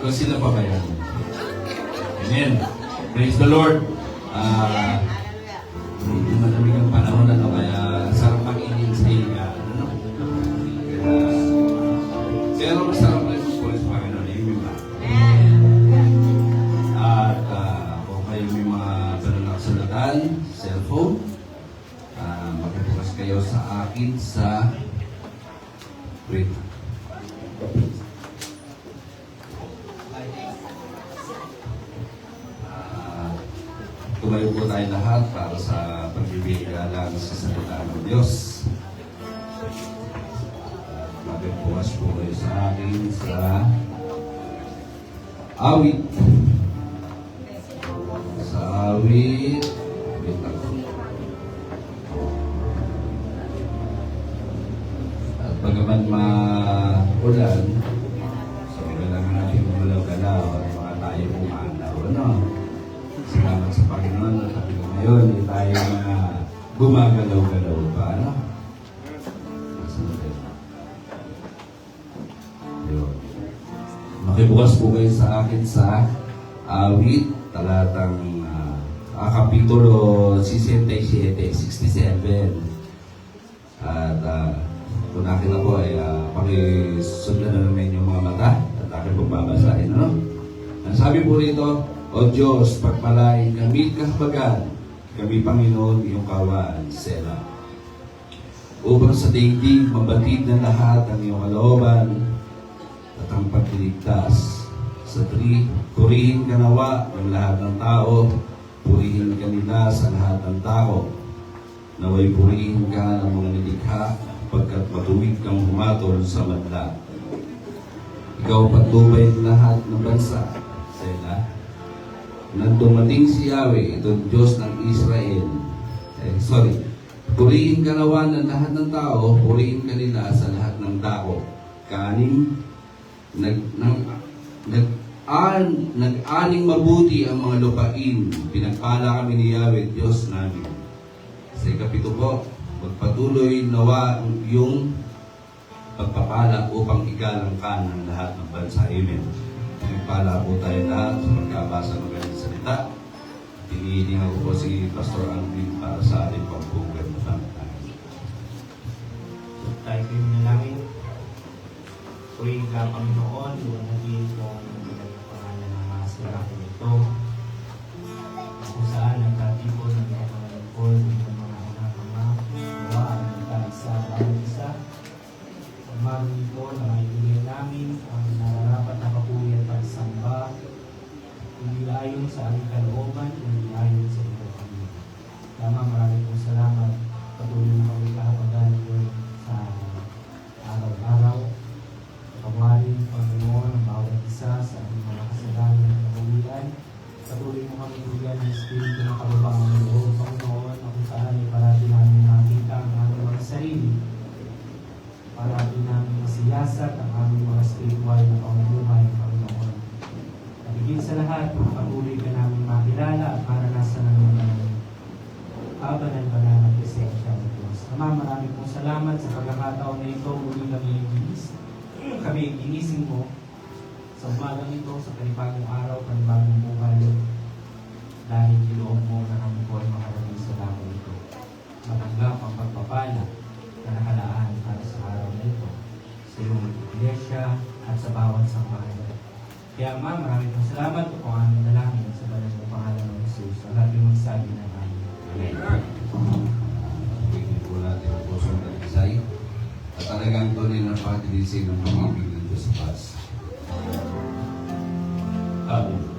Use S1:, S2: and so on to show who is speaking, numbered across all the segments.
S1: Kung sila pa ba yan? Amen. Praise the Lord. Medyo malamig ang panahon na kaya sarap mag-init sa higa. Pero masarap na yung pulis sa Panginoon. Amen ba? At kung kayo may mga banal na kasulatan, cellphone, makibukas kayo sa akin sa wait. Tumayo po tayo lahat para sa pagbibigalang sa salita ng Diyos. Makibukas po kayo sa akin sa awit. Sa awit. Wait lang. At bagaman maulan, so kailangan natin gumalaw-galaw at mga tayo pumanaw. Ano? Salamat sa Panginoon at ngayon tayo mga gumagalaw-galaw pa. Ano? Makibukas po kayo sa akin sa awit, talatang kapitulo 67, 67. At kung nakita po ay pakisundan na namin yung mga mata at akin pong babasahin. Ano? Ang sabi po rito, O Diyos, pagpalain kami kahabagan, kami Panginoon, iyong kawaan, Sela. Upang sa daigdig, mabatid na lahat ang iyong kalooban at ang pagliligtas. Sa purihin ka nawa ng lahat ng tao, purihin ka nila sa lahat ng tao. Naway purihin ka ng mga nilikha, pagkat matuwid kang humatol sa madla. Ikaw patnubay ng lahat ng bansa, Sela. Nang dumating si Yahweh, itong Diyos ng Israel. Purihin ka nawa ng lahat ng tao, purihin ka nila sa lahat ng tao. Kaning, nag-aning mabuti ang mga lupain. Pinagpala kami ni Yahweh, Diyos namin. Sa ikapito po, magpatuloy nawa yung pagpapala upang igalang ka ng lahat ng bansa. Amen. Pala po tayo lahat sa magkabasa ng ganyan salita. Hinihilingan ko po si Pastor Alvin para sa ating pagpugad na pangitahan.
S2: Tayo kayo manalangin. Tuwing ka, Panginoon, iwanagin ko ang pangalan ng mga sirapin ito. Kung saan nagtatipon ng mga lingkod, ng mga anak-anak, gawa ang nagkaisa, bawat isa. Ang mga ito na maituloy namin ang nararapat na papuri at pagsamba, hindi ayon sa aming kalooban, hindi ayon sa iyong Panginoon. Maraming pong salamat. Patuloy na kami kahabagan doon sa araw-araw. Pagkawarin, Panginoon, ang bawat isa sa aming mga kasalanan at kahulian. Patuloy mo kami bigyan ng Espiritu ng kababaang ng loob, Panginoon, na kung saan ay parati namin nakita ang aming mga sarili. Parati namin masiyasat ang aming mga spiritual na pamumuhay, Panginoon. Higit sa lahat, patuloy ka namin makilala at maranasan ng mga kabanan-banan ng presensya ng Diyos. Ama, maraming pong salamat sa pagkakataon na ito. Muli kami ginising mo sa umagang ito, sa panibagong araw, panibagong buhay. Dahil iloob mo na kami po ay makarating sa damo ito. Matanggap ang pagpapala na nakalaan para sa araw na ito sa iyong iglesia at sa bawat sambahayan. Kaya Ama, maraming pong salamat po kung aming dalangin sa banal na pangalan ng Jesus. Ang labi mong sabi na namin. Amen.
S1: Pagiging po natin ang pusong talisay at talagang tunay na pagkilisin ng pag-ibig ng Diyos sa paz. Amen.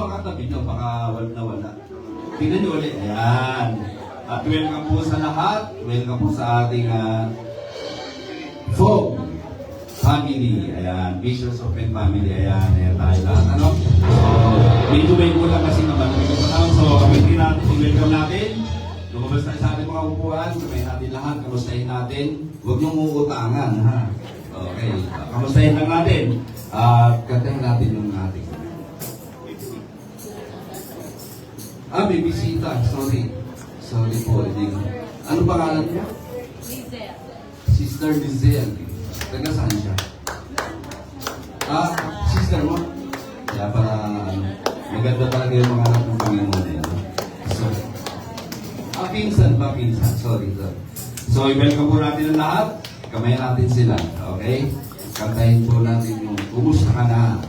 S1: mga katabi nyo, baka wala. Tingnan nyo ulit. Ayan. At welcome po sa lahat. Welcome po sa ating Fog family. Ayan. Visions of Faith family. Ayan. Ayan tayo lahat. Ano? So, medyo may kulang kasi naman. So, kapit natin. I-welcome natin. Lumabas tayo sa ating mga upuan. Sabihin natin lahat. Kamustahin natin. Huwag niyong uutangan. Ha? Okay. Kamustahin lang natin. At kantahin natin yung ating. May bisita. Sorry po. Ano pangalan niya?
S3: Lizelle.
S1: Sister Lizelle. Taga saan siya? Sister mo? Kaya para, maganda talaga yung mga anak ng Panginoon. So, pinsan. Sorry. So, i-welcome po natin ang lahat. Kamay natin sila. Okay? Kantahin po natin yung kumusta ka na.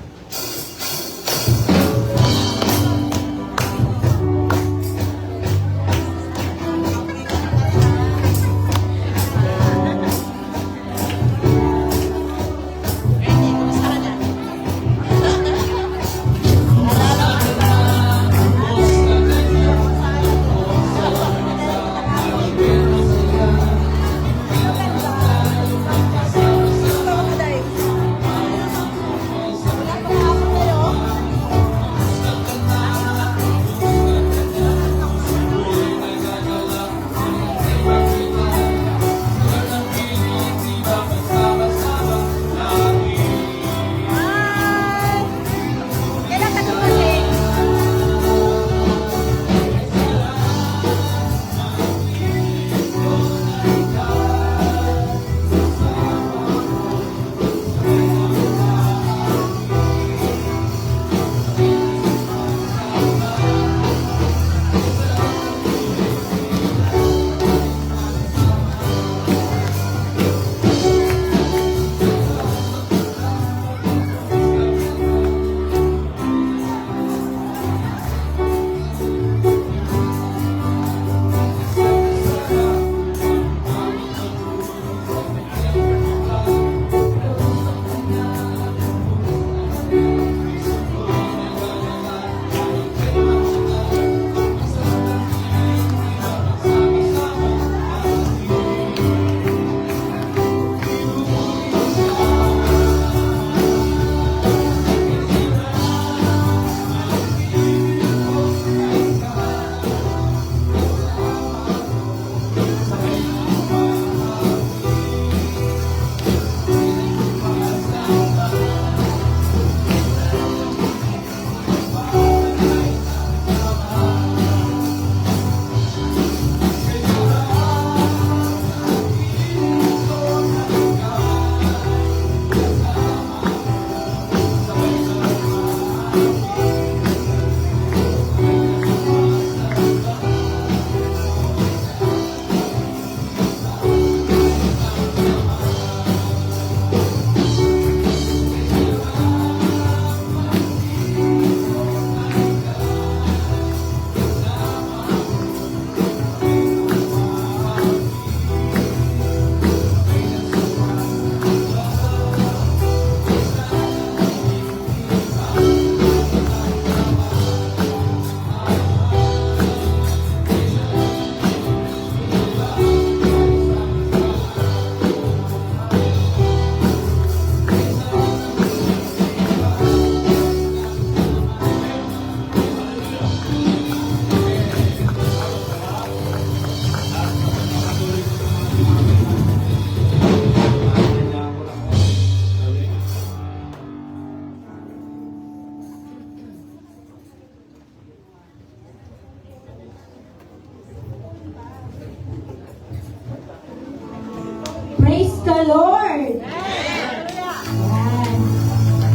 S3: Praise the Lord! Ayan.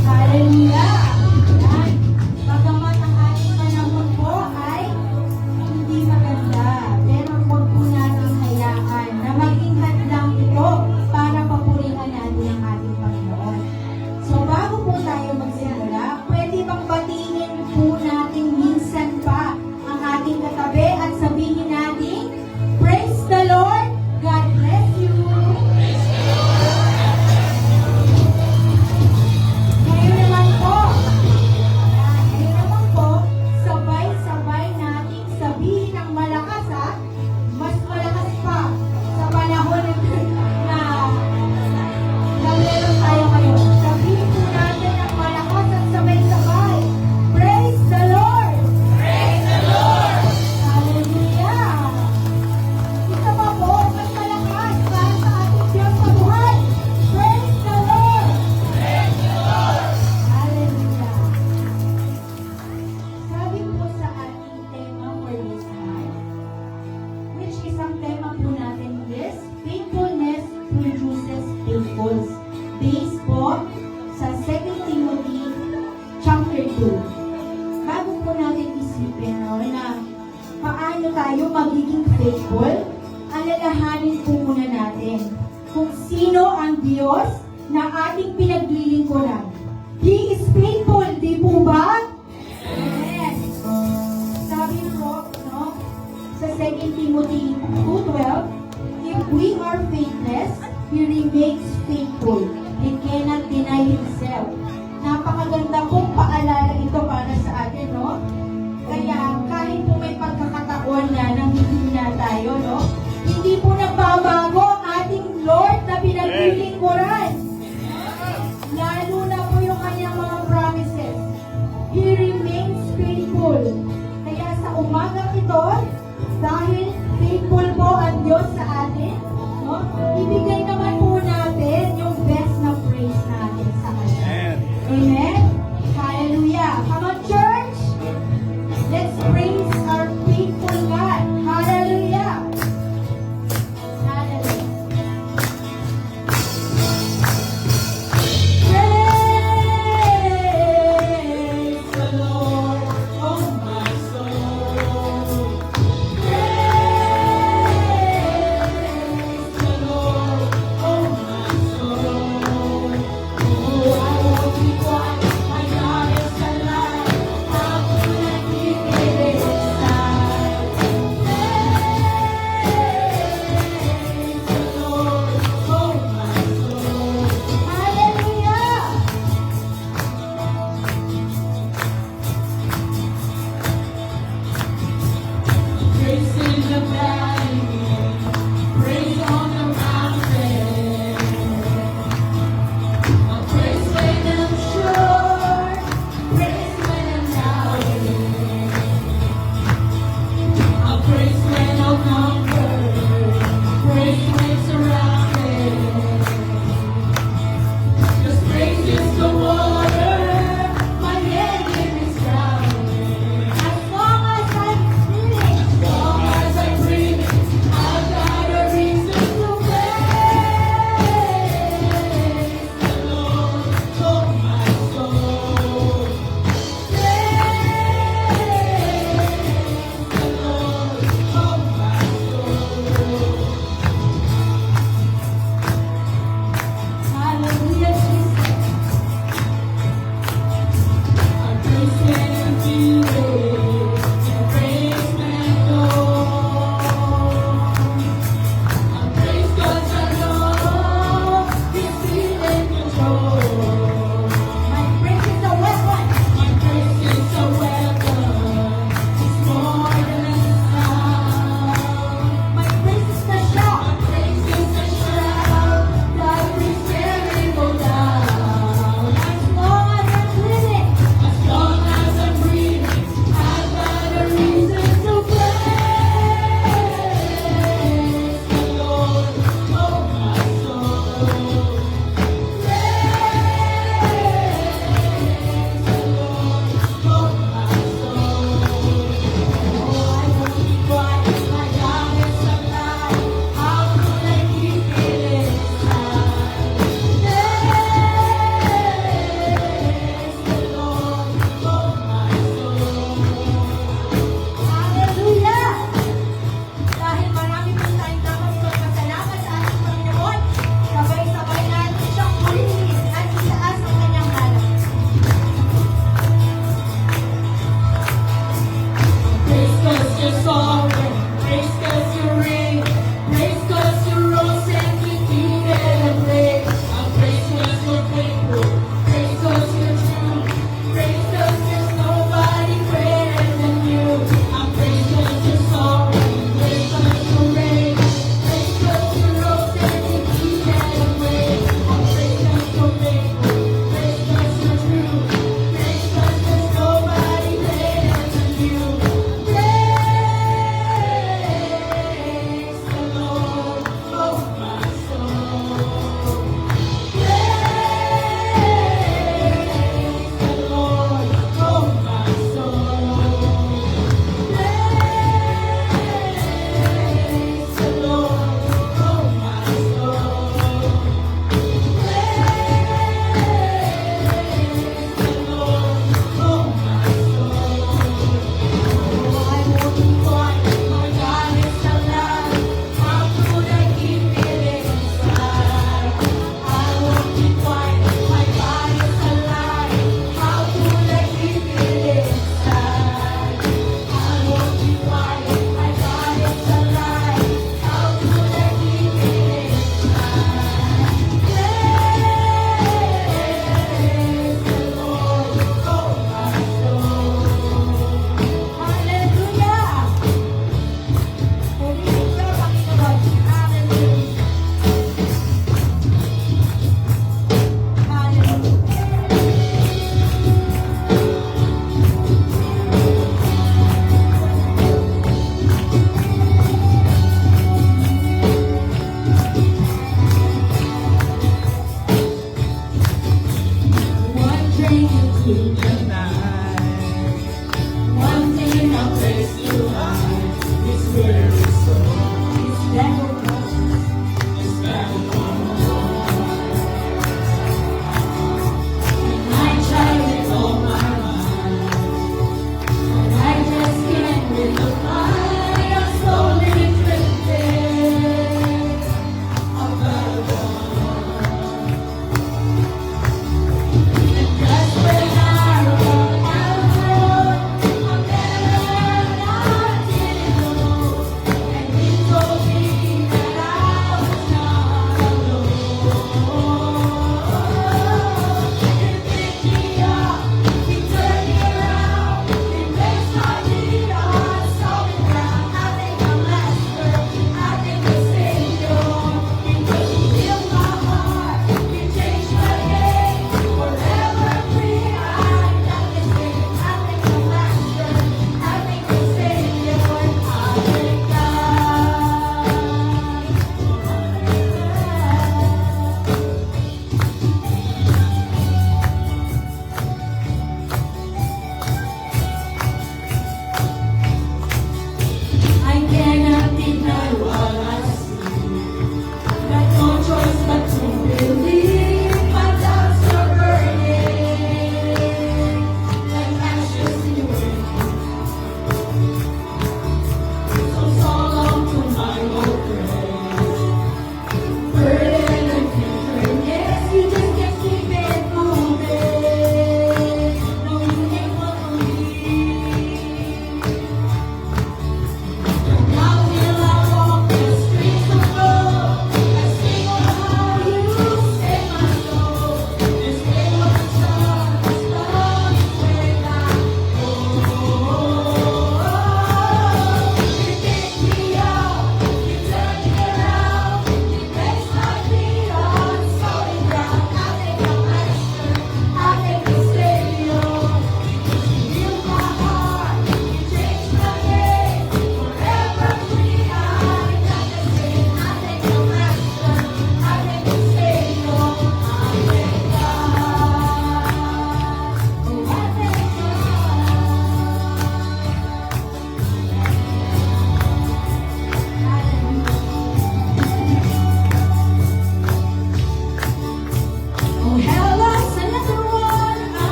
S3: Hallelujah! Ayan. Bagamat ang ating panahon po ay hindi maganda, pero huwag po natin hayaan na maging hadlang ito para papurihan natin ang ating Panginoon. So bago po tayo magsimula, pwede bang batiin po natin minsan pa ang ating katabi at sabihin natin, Praise the Lord! God bless you! isipin na paano tayo magiging faithful, alalahanin po muna natin kung sino ang Diyos na ating pinaglilingkuran. He is faithful, di po ba? Yes. Sabi po, sa 2 Timothy 2:12, if we are faithless, He remains faithful. He cannot deny Himself. Napakaganda pong paalala ito para sa atin, no? Kaya kahit po may pagkakataon na nang hindi na tayo, hindi po nagbabago ang ating Lord na pinaglilingkuran. Lalo na po yung kanyang mga promises. He remains faithful. Kaya sa umagang ito, dahil faithful po ang Diyos sa atin, ibigay naman po natin yung best na praise natin sa Kanya. Amen? Hallelujah! Come on, church! Let's praise our faithful God. Hallelujah! Hallelujah! Praise the Lord, oh my soul. Praise the Lord, oh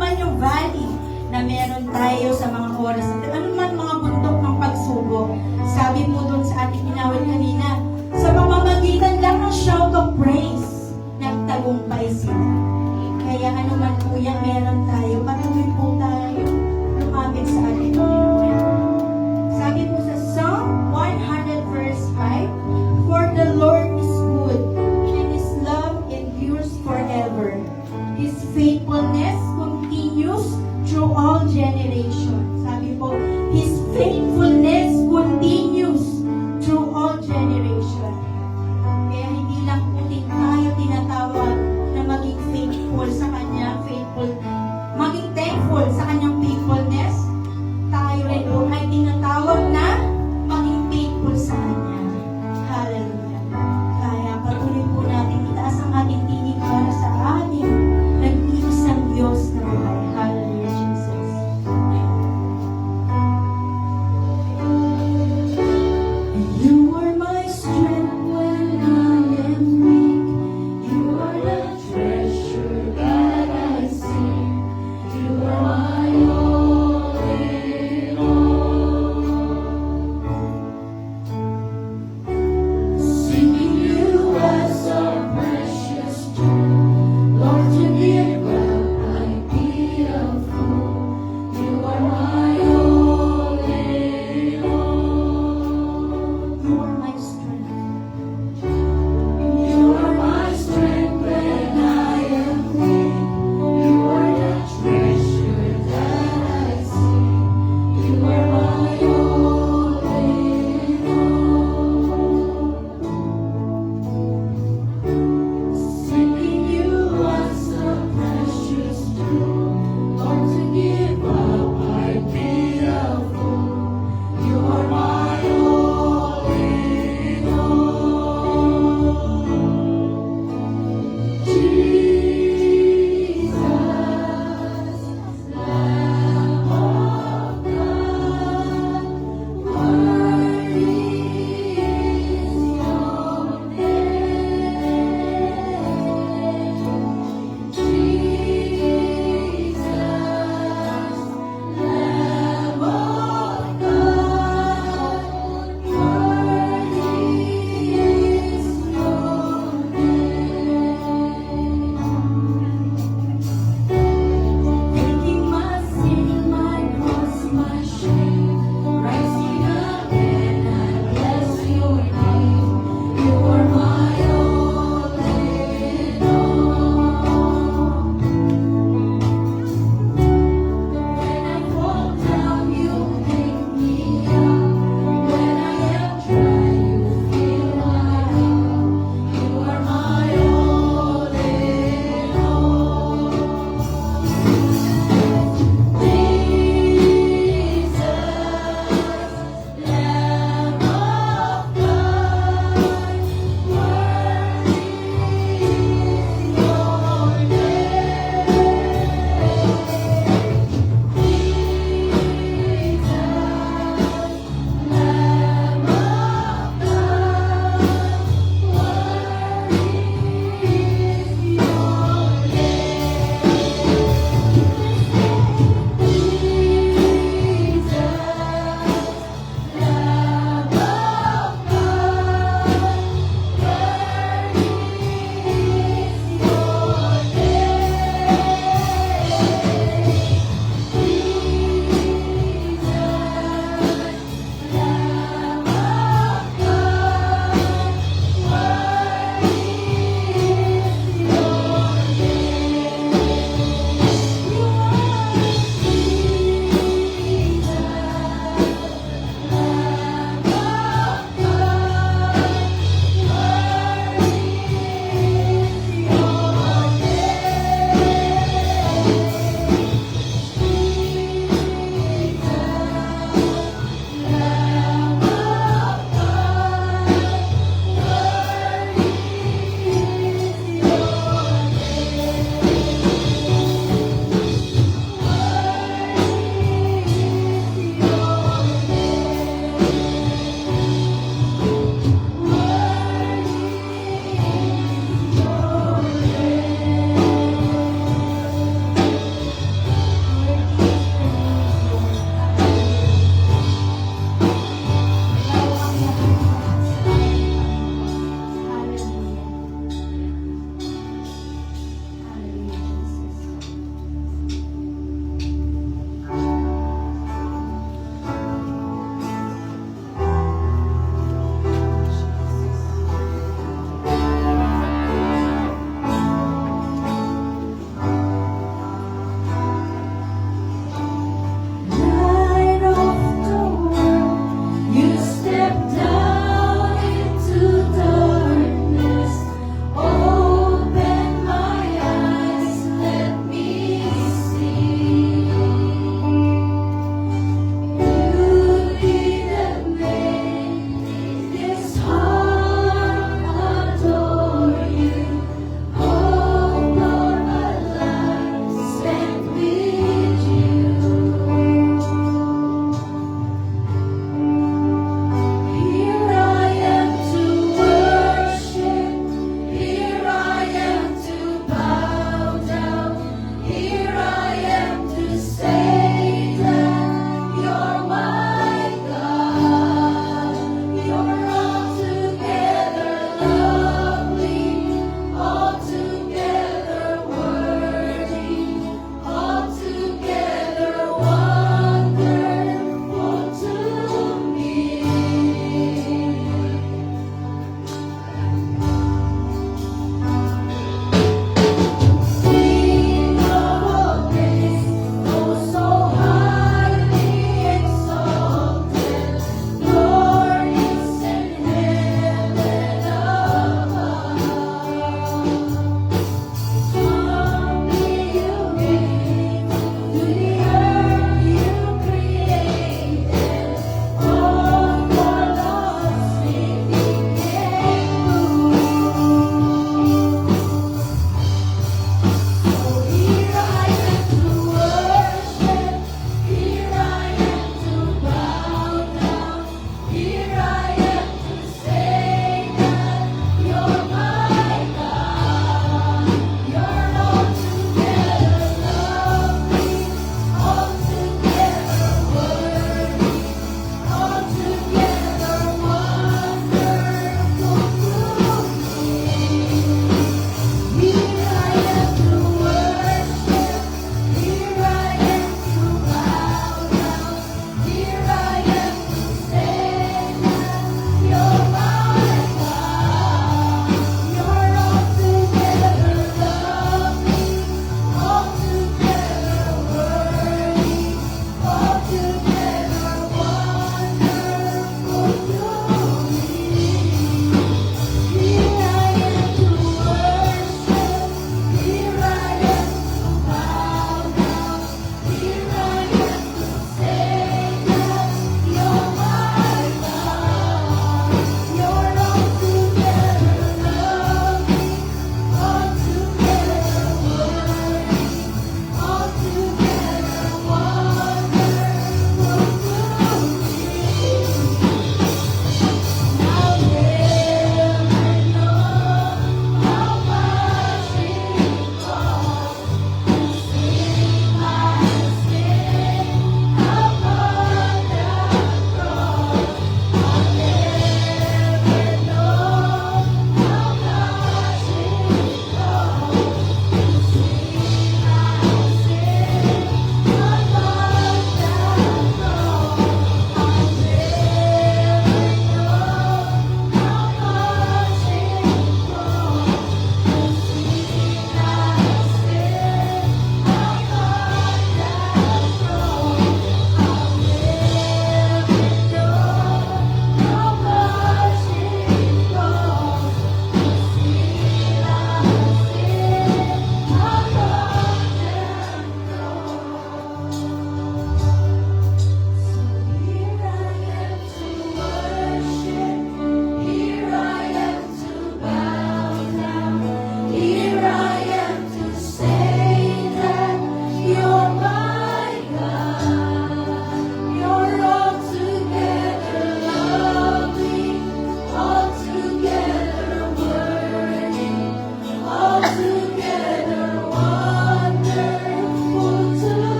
S3: man yung valley na meron tayo sa mga oras, ano man mga bundok ng pagsubok, sabi po doon sa ating inawit kanina, sa pamamagitan lang ng shout of praise, nagtagumpay sila. Kaya ano man po yan meron tayo, patuloy po tayo lumapit sa ating Panginoon. Sabi po sa Psalm 100 verse 5, for the Lord is good, and His love endures forever. His faithfulness continues through all generations. Sabi po, His faithfulness continues through all generations. Kaya hindi lang po din tayo tinatawag na maging faithful sa Kanya, maging thankful sa Kanyang faithfulness. Tayo rin po ay tinatawag na maging faithful sa Kanya. Hallelujah. Kaya patuloy po natin itaas ang ating tinig para sa ating nag-iisang Diyos na buhay. Hallelujah, Jesus.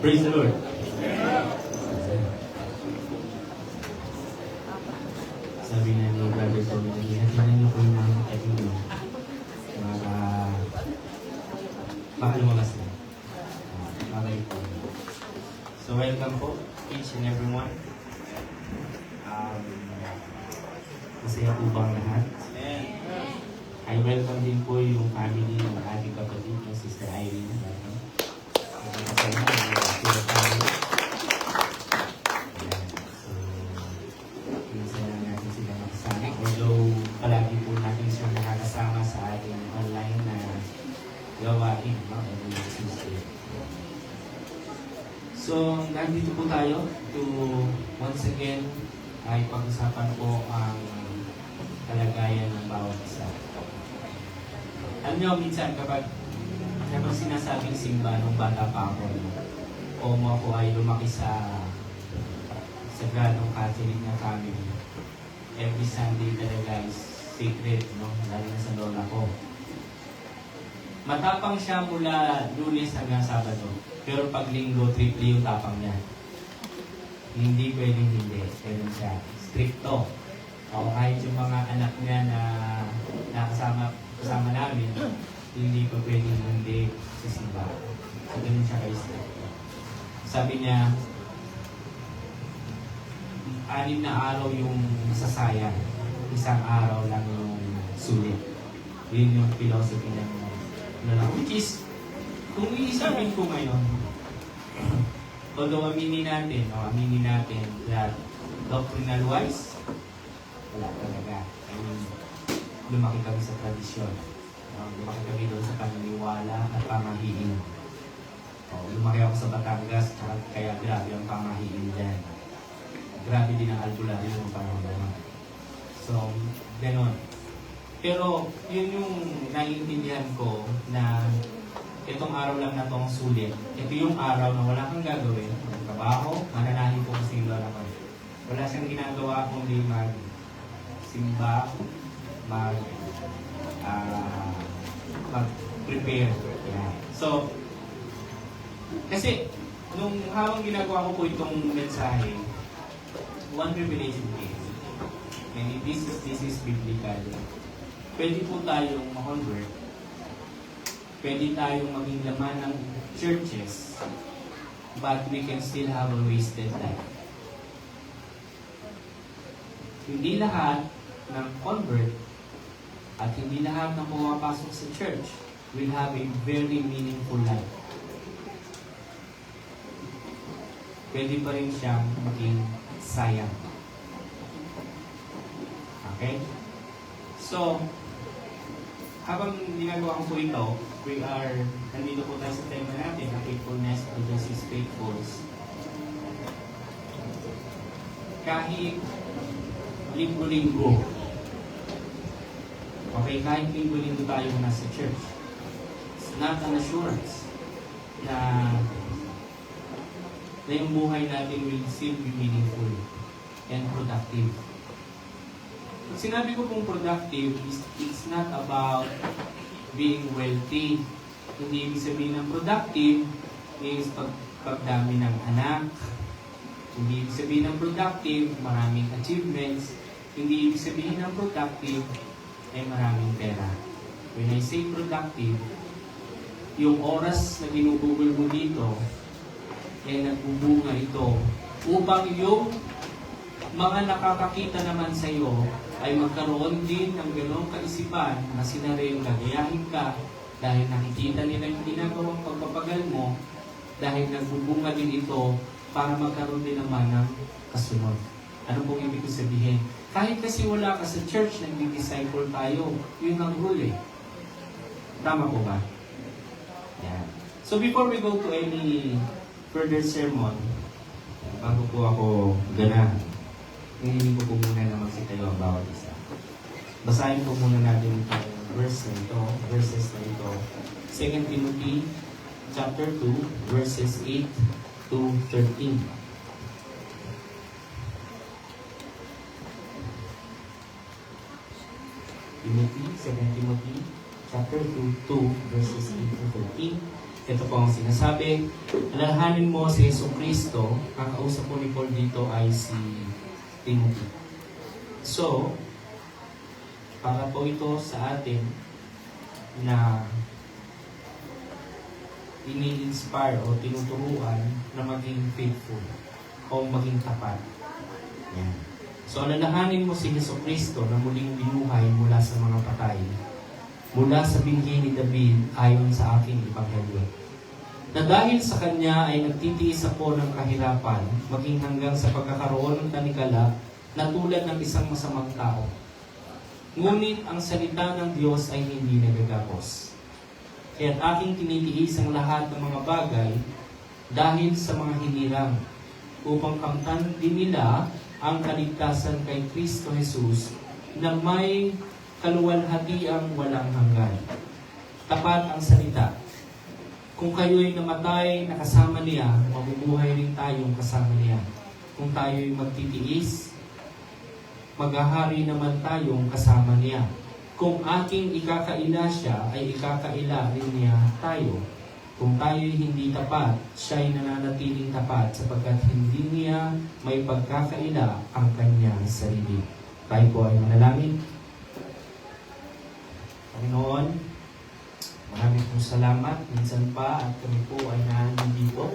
S2: Praise the Lord. Sabi na ni Brother Tommy, hatinan niyo po yung mga kapatid niyo para baka lumagas na. Okay po. So welcome po each and everyone. Masaya po bang lahat? I welcome din po yung family ng ating kapatid na Sister Irene. Masaya na yung family. So, minsan lang natin sila nakasama. Although, palagi po natin siya nakakasama sa ating online na gawain, no? Every Tuesday. So, nandito po tayo to once again ay pag-usapan po ang kalagayan ng bawat isa. Alam nyo, minsan kapag sinasabing simba nung bata pa ako, o mo ako ay lumaki sa Sagradong Catholic na family, every Sunday talaga is sacred, no? Lalo na sa lola ko. Matapang siya mula Lunes hanggang Sabado, pero pag Linggo, triple yung tapang niya. Hindi pwedeng hindi. Ganun siya. Stricto. O kahit yung mga anak niya na kasama namin, hindi pa pwedeng hindi sa simba. So, ganun siya ka-stricto. Sabi niya, 6 na araw yung sasayang. 1 araw lang yung sulit. Yun yung philosophy ng lola. Which is, kung iisapin ko ngayon, although aminin natin that doctrinal-wise, wala talaga. I mean, lumaki kami sa tradisyon. Lumaki kami doon sa paniniwala at pamahiin. Lumaki ako sa Batangas, kaya grabe ang pamahiin dyan. Grabe din ang albularyo ng panahon. So, gano'n. Pero, yun yung naiintindihan ko na itong araw lang na itong sulit. Ito yung araw na wala kang gagawin. Trabaho, mananahin po kasi yung lola ko. Wala siyang ginagawa kundi mag-simba, mag-prepare. Yeah. So, kasi, nung habang ginagawa ko po itong mensahe, one revelation came. And this is biblical. Pwede po tayong ma-convert. Pwede tayong maging laman ng churches, but we can still have a wasted life. Hindi lahat ng convert at hindi lahat ng pumapasok sa church will have a very meaningful life. Pwede pa rin siyang maging sayang. Okay? So, habang ginagawa ko po ito, nandito po tayo sa tema natin, ang faithfulness to Jesus is faithful. Kahit linggo-linggo, okay, kahit linggo-linggo tayo nasa church, it's not an assurance na yung buhay natin will still be meaningful and productive. Pag sinabi ko pong productive, it's not about being wealthy. Hindi ibig sabihin ng productive is pagdami ng anak. Hindi ibig sabihin ng productive, maraming achievements. Hindi ibig sabihin ng productive ay maraming pera. When I say productive, yung oras na ginugugol mo dito, ay nagbubunga ito upang yung mga nakakakita naman sa iyo ay magkaroon din ng gano'ng kaisipan na sila rin gagayahin ka dahil nakikita nila yung ginagawang pagpapagal mo dahil nagbubunga din ito para magkaroon din naman ng kasunod. Ano pong ibig sabihin? Kahit kasi wala ka sa church, nagdi-disciple tayo, yun ang rule eh. Tama po ba? Yan. So before we go to any further sermon, bago po ako ganahan, hinihiling ko po muna na magsitayo ang bawat isa. Basahin po muna natin itong verses na ito. 2 Timothy chapter 2, verses 8 to 13. Timothy, 2 Timothy chapter 2, verses 8 to 13. Ito po ang sinasabi. Alalahanin mo si Yesu Cristo. Kakausap po ni Paul dito ay si Timothy. So, para po ito sa atin na ini-inspire o tinuturuan na maging faithful o maging tapat. Yan. So, alalahanin mo si Yesu Cristo na muling binuhay mula sa mga patay, mula sa binhi ni David ayon sa aking ebanghelyo. Na dahil sa kanya ay nagtitiis ako ng kahirapan, maging hanggang sa pagkakaroon ng tanikala na tulad ng isang masamang tao. Ngunit ang salita ng Diyos ay hindi nagagapos. Kaya't aking tinitiis ang lahat ng mga bagay dahil sa mga hinirang, upang kamtan din nila ang kaligtasan kay Kristo Jesus na may kaluwalhatiang walang hanggan. Tapat ang salita. Kung kayo'y namatay na kasama niya, mabubuhay rin tayong kasama niya. Kung tayo'y magtitiis, maghahari naman tayong kasama niya. Kung aking ikakaila siya, ay ikakaila rin niya tayo. Kung tayo'y hindi tapat, siya'y nananatiling tapat sapagkat hindi niya may pagkakaila ang kanyang sarili. Tayo po ay manalangin. Panginoon, maraming pong salamat. Minsan pa at kami po ay nandito.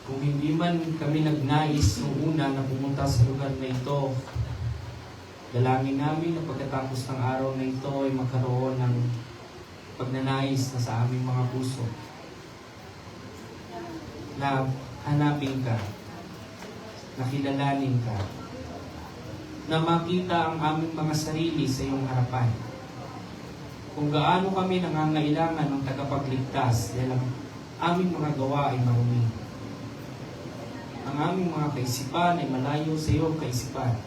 S2: Kung hindi man kami nagnais nung una na pumunta sa lugar na ito, dalangin namin na pagkatapos ng araw na ito ay magkaroon ng pagnanais na sa aming mga puso na hanapin ka, na kilalanin ka, na makita ang aming mga sarili sa iyong harapan. Kung gaano kami nangangailangan ng tagapagligtas dahil ang aming mga gawa ay marumi. Ang aming mga kaisipan ay malayo sa iyong kaisipan.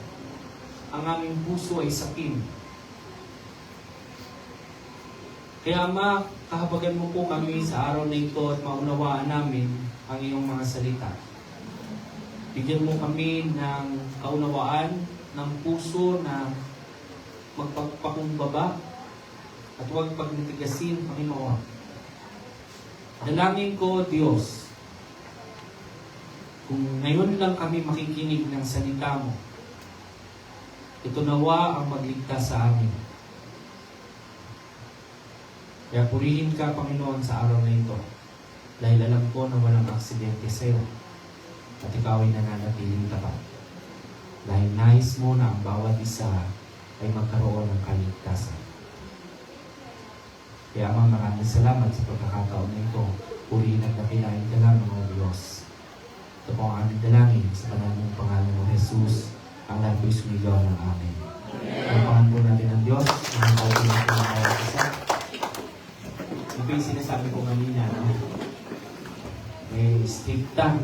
S2: Ang aming puso ay sakim. Kaya Ama, kahabagan mo po kami sa araw na ito at maunawaan namin ang iyong mga salita. Bigyan mo kami ng kaunawaan, ng puso na magpagpakumbaba at huwag pagnitigasin, Panginoon. Dalangin ko, Diyos, kung ngayon lang kami makikinig ng salita mo, ito nawa ang magligtas sa amin. Kaya purihin ka, Panginoon, sa araw na ito. Dahil alam ko na walang aksidente sa iyo. At ikaw ay nananatiling tapat. Dahil nais mo na ang bawat isa ay magkaroon ng kaligtasan. Kaya Ama, maraming salamat sa pagkakataon na ito. Purihin at dakilain ka lang, mga Diyos. Ito po ang aming dalangin sa pangalang pangalan ng Jesus. Ang lahat po'y sumigaw ng Amen. Pagpahan po natin ang Diyos. Mga kautin natin ang bawat isa. Ito yung sinasabi ko kanina, no? May stricta.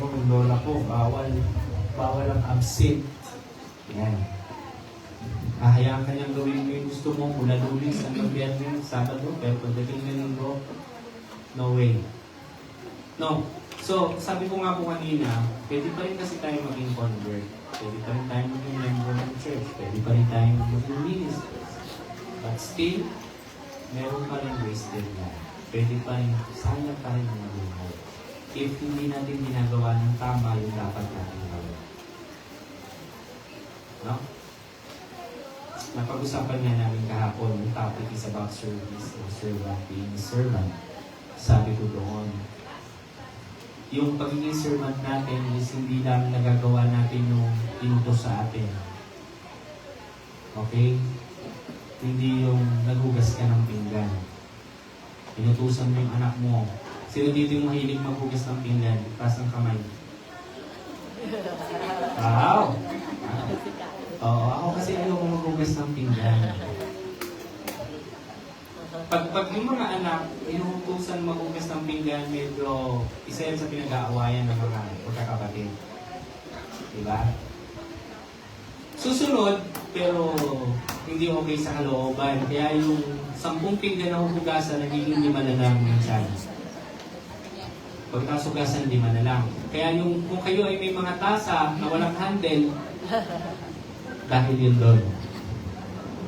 S2: Yung lola ko, bawal ang absent. Yan. Ahayaan ka niyang gawin mo yung gusto mo mula Lunes hanggang Biyernes, Sabado, pero pagdating na linggo, no way. No. So, sabi ko nga po kanina, pwede pa rin kasi tayo maging convert. Pwede pa rin tayo maging member ng church. Pwede pa rin tayo maging minister. But still, meron pa rin wasted na. Pwede pa rin, sayang pa rin ang buhay. If hindi natin ginagawa ng tama yung dapat natin gawin. No? Napag-usapan nga namin kahapon, yung topic is about service, or servant, being a servant. Sabi ko doon, yung pagiging servant natin is hindi lang nagagawa natin yung inutos sa atin. Okay? Hindi yung naghugas ka ng pinggan. Inutusan mo yung anak mo. Sino dito yung mahilig maghugas ng pinggan? Taas ng kamay. Wow! Oo, ako kasi ayaw maghugas ng pinggan. Pag yung mga anak, inuutusan maghugas ng pinggan, medyo isa yan sa pinag-aawayan ng mga magkakapatid. Diba? Susunod, pero hindi okay sa kalooban. Kaya yung 10 pinggan na huhugasan, nagiging 5 na lang minsan. Pagkasugasan, 5 na lang. Kaya yung, kung kayo ay may mga tasa na walang handle, dahil yun doon.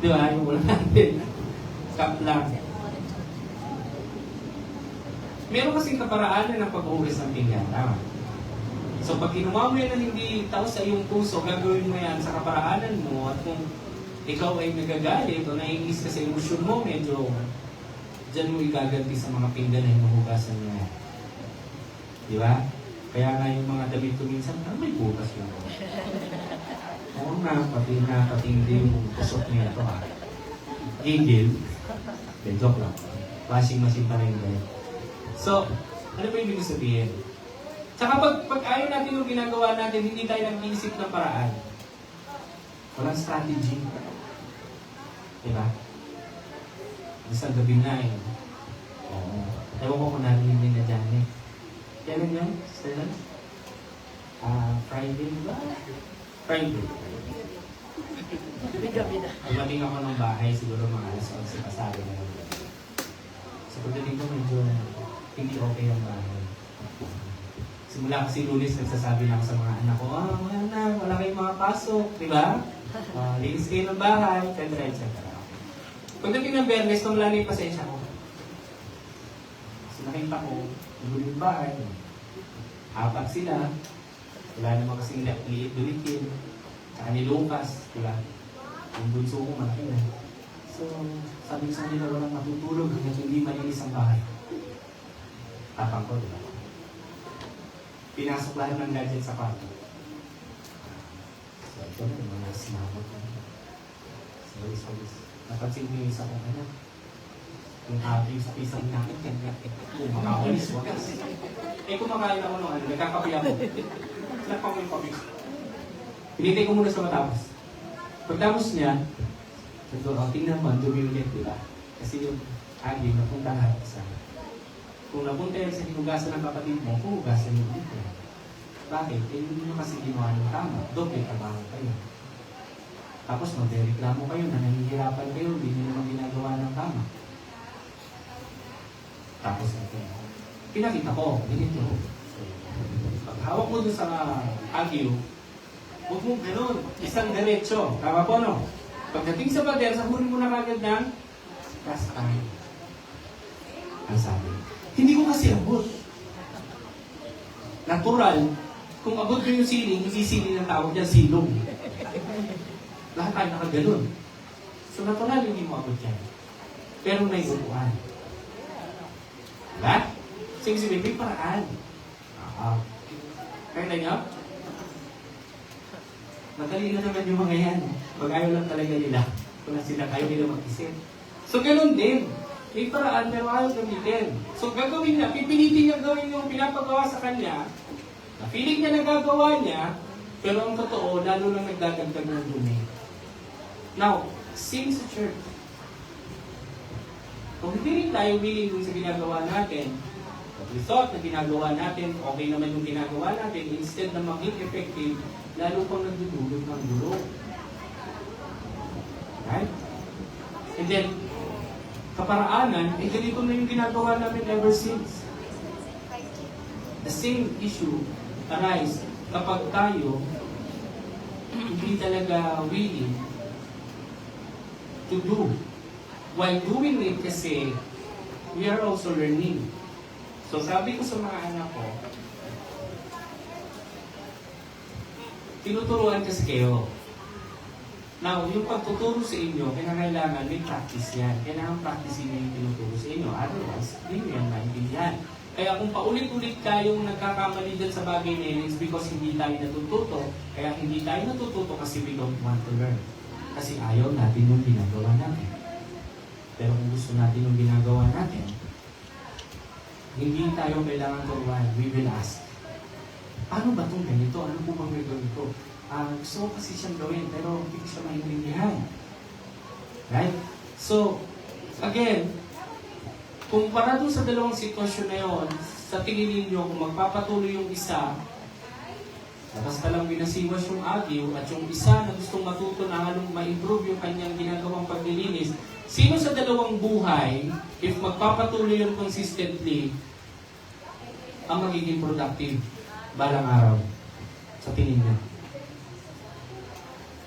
S2: Di ba? Yung walang handle. Cup lang. Meron kasing kaparaanan ng pag-uubos ng pinggan. Tama. So pag ginawa mo yan na hindi tao sa iyong puso, gagawin mo yan sa kaparaanan mo at kung ikaw ay nagagalit o naiinis ka sa emosyon mo, medyo dyan mo igaganti sa mga pinggan na hinuhugasan niya. Di ba? Kaya nga yung mga damit ko minsan, may bukas yun. Oo nga, pati hindi yung kusok niya ito ha. Gigil. Then joke lang. Washing machine pa rin ganyan. So, ano ba yung ibig sabihin? Tsaka pag ayaw natin yung ginagawa natin, hindi tayo nag-iisip ng paraan. Walang strategy. Diba? Isang gabi na eh. Oo. Ewan ko kung narinig na dyan eh. Kailan yun? Sir? Friday ba? Friday. Pagdating ako ng bahay, siguro mga alas 11 pasado na lang. So pagdating ko medyo hindi okay ang bahay. Simula kasi Lunes, nagsasabi na ako sa mga anak ko, wala kayong mga pasok, di ba? Linis kayo ng bahay, etc. etc. Pagdating ng Bernes, wala na yung pasensya ko. So nakita ko, nagulo yung bahay. Apat sila. Wala naman kasing liit-dulitin. Tsaka ni Lucas, diba? Yung bunso ko malaki na. So, sabi ko sa nila, walang matutulog hanggang hindi malinis ang bahay. Tapang ko, diba? Pinasok lahat ng gadget sa kwarto. So, ito na yung mga sinabot ko. Sorry. Napansin ko yung isa ko, yung happy sa pisang namin, kung makakulis, wakas. Kumakain ako nung nagkakapi ako. Sinapang ko yung kapi ko. Pinitay ko muna sa matapos. Pagtapos niya, tingnan mo, dumi ulit, di ba? Kasi yung agi, napunta lahat sa... Kung napunta yan sa hinugasan ng kapatid mo, hugasan mo dito. Bakit? Hindi nyo kasi ginawa ng tama. Doble trabaho kayo. Tapos magreklamo kayo na nahihirapan kayo, hindi nyo naman ginagawa ng tama. Tapos ito, pinakita ko, ganito. Pag hawak mo dun sa agyo, huwag mo ganun, isang diretso. Tama po, no? Pagdating sa pader, sabunin mo na kagad ng cast iron. Ang sabi, hindi ko kasi abot. Natural, kung abot mo yung siling, hindi siling ang tawag niya, silong. Lahat tayo nakaganon. So natural, hindi mo abot yan. Pero may upuan. Diba? Sige, may paraan. Kaya niyo? Madali na naman yung mga yan. Pag ayaw lang talaga nila. Kung sila kayo nila mag-isip. So, ganun din. May paraan, pero ayaw gamitin. So, gagawin niya, pipilitin niya gawin yung pinapagawa sa kanya, na feeling niya nagagawa niya, pero ang totoo, lalo lang nagdadagdag ng dumi. Now, same sa church. Kung hindi rin tayo willing dun sa ginagawa natin, at we thought na ginagawa natin, okay naman yung ginagawa natin, instead na maging effective, lalo pang nagdudulog ng gulo. Right? And then, kaparaanan, ganito na yung ginagawa namin ever since. The same issue arise kapag tayo hindi talaga willing to do. While doing it kasi, we are also learning. So sabi ko sa mga anak ko, tinuturuan kasi kayo. Now, yung pagtuturo sa inyo, kailangan may practice yan. Kailangan practice niyo yung tinuturo sa inyo. Otherwise, hindi nyo yan maintindihan. Kaya kung paulit-ulit kayong nagkakamali dyan sa bagay na yun, it's because hindi tayo natututo. Kaya hindi tayo natututo kasi we don't want to learn. Kasi ayaw natin yung ginagawa natin. Pero kung gusto natin yung ginagawa natin, hindi tayo kailangan turuan. We will ask, paano ba itong ganito? Ano po bang gagawin ito? Gusto ko kasi siyang gawin, pero hindi ko siya maintindihan. Right? So, again, kumpara doon sa dalawang sitwasyon na yun, sa tingin ninyo, kung magpapatuloy yung isa, tapos talang binasiwas yung agyo, at yung isa na gustong matuto na halong ma-improve yung kanyang ginagawang paglilinis, sino sa dalawang buhay, if magpapatuloy yung consistently, ang magiging productive balang araw sa tingin niya?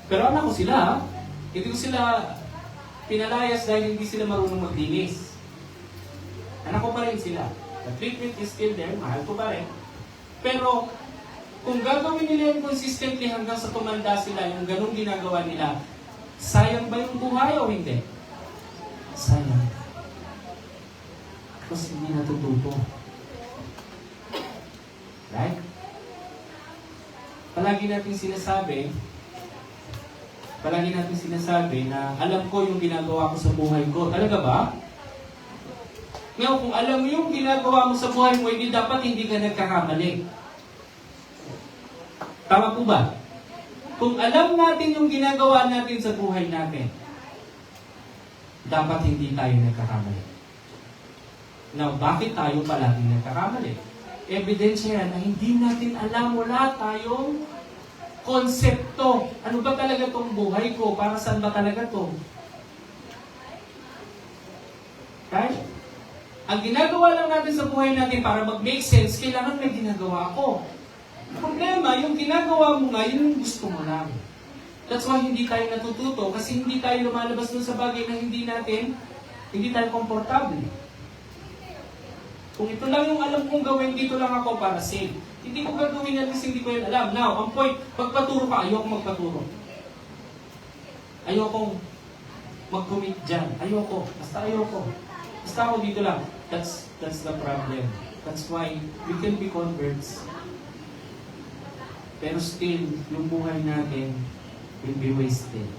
S2: Pero anak ko sila, hindi ko sila pinalayas dahil hindi sila marunong maglinis. Anak ko pa rin sila. The treatment is still there, mahal ko pa rin. Pero, kung gagawin nila yung consistently hanggang sa tumanda sila, yung ganung ginagawa nila, sayang ba yung buhay o hindi? Sayang. Kasi hindi natututo. Right? Palagi natin sinasabi na alam ko yung ginagawa ko sa buhay ko. Talaga ba? Ngayon, kung alam mo yung ginagawa mo sa buhay mo, hindi dapat hindi ka nagkakamali. Tama po ba? Kung alam natin yung ginagawa natin sa buhay natin, dapat hindi tayo nagkakamali. Now, bakit tayo palaging nagkakamali? Ebidensya yan na hindi natin alam, wala tayong konsepto. Ano ba talaga tong buhay ko? Para saan ba talaga to? Right? Ang ginagawa lang natin sa buhay natin para mag-make sense, kailangan may ginagawa ako. Problema, yung ginagawa mo nga, yun yung gusto mo lang. That's why hindi tayo natututo kasi hindi tayo lumalabas dun sa bagay na hindi tayo komportable. Kung ito lang yung alam kong gawin, dito lang ako para safe. Hindi ko gagawin yan kasi hindi ko yan alam. Now, ang point, pagpaturo ka, ayoko magpaturo. Ayokong mag-commit dyan. Ayoko. Basta ako dito lang. That's the problem. That's why we can be converts. Pero still, yung buhay natin will be wasted.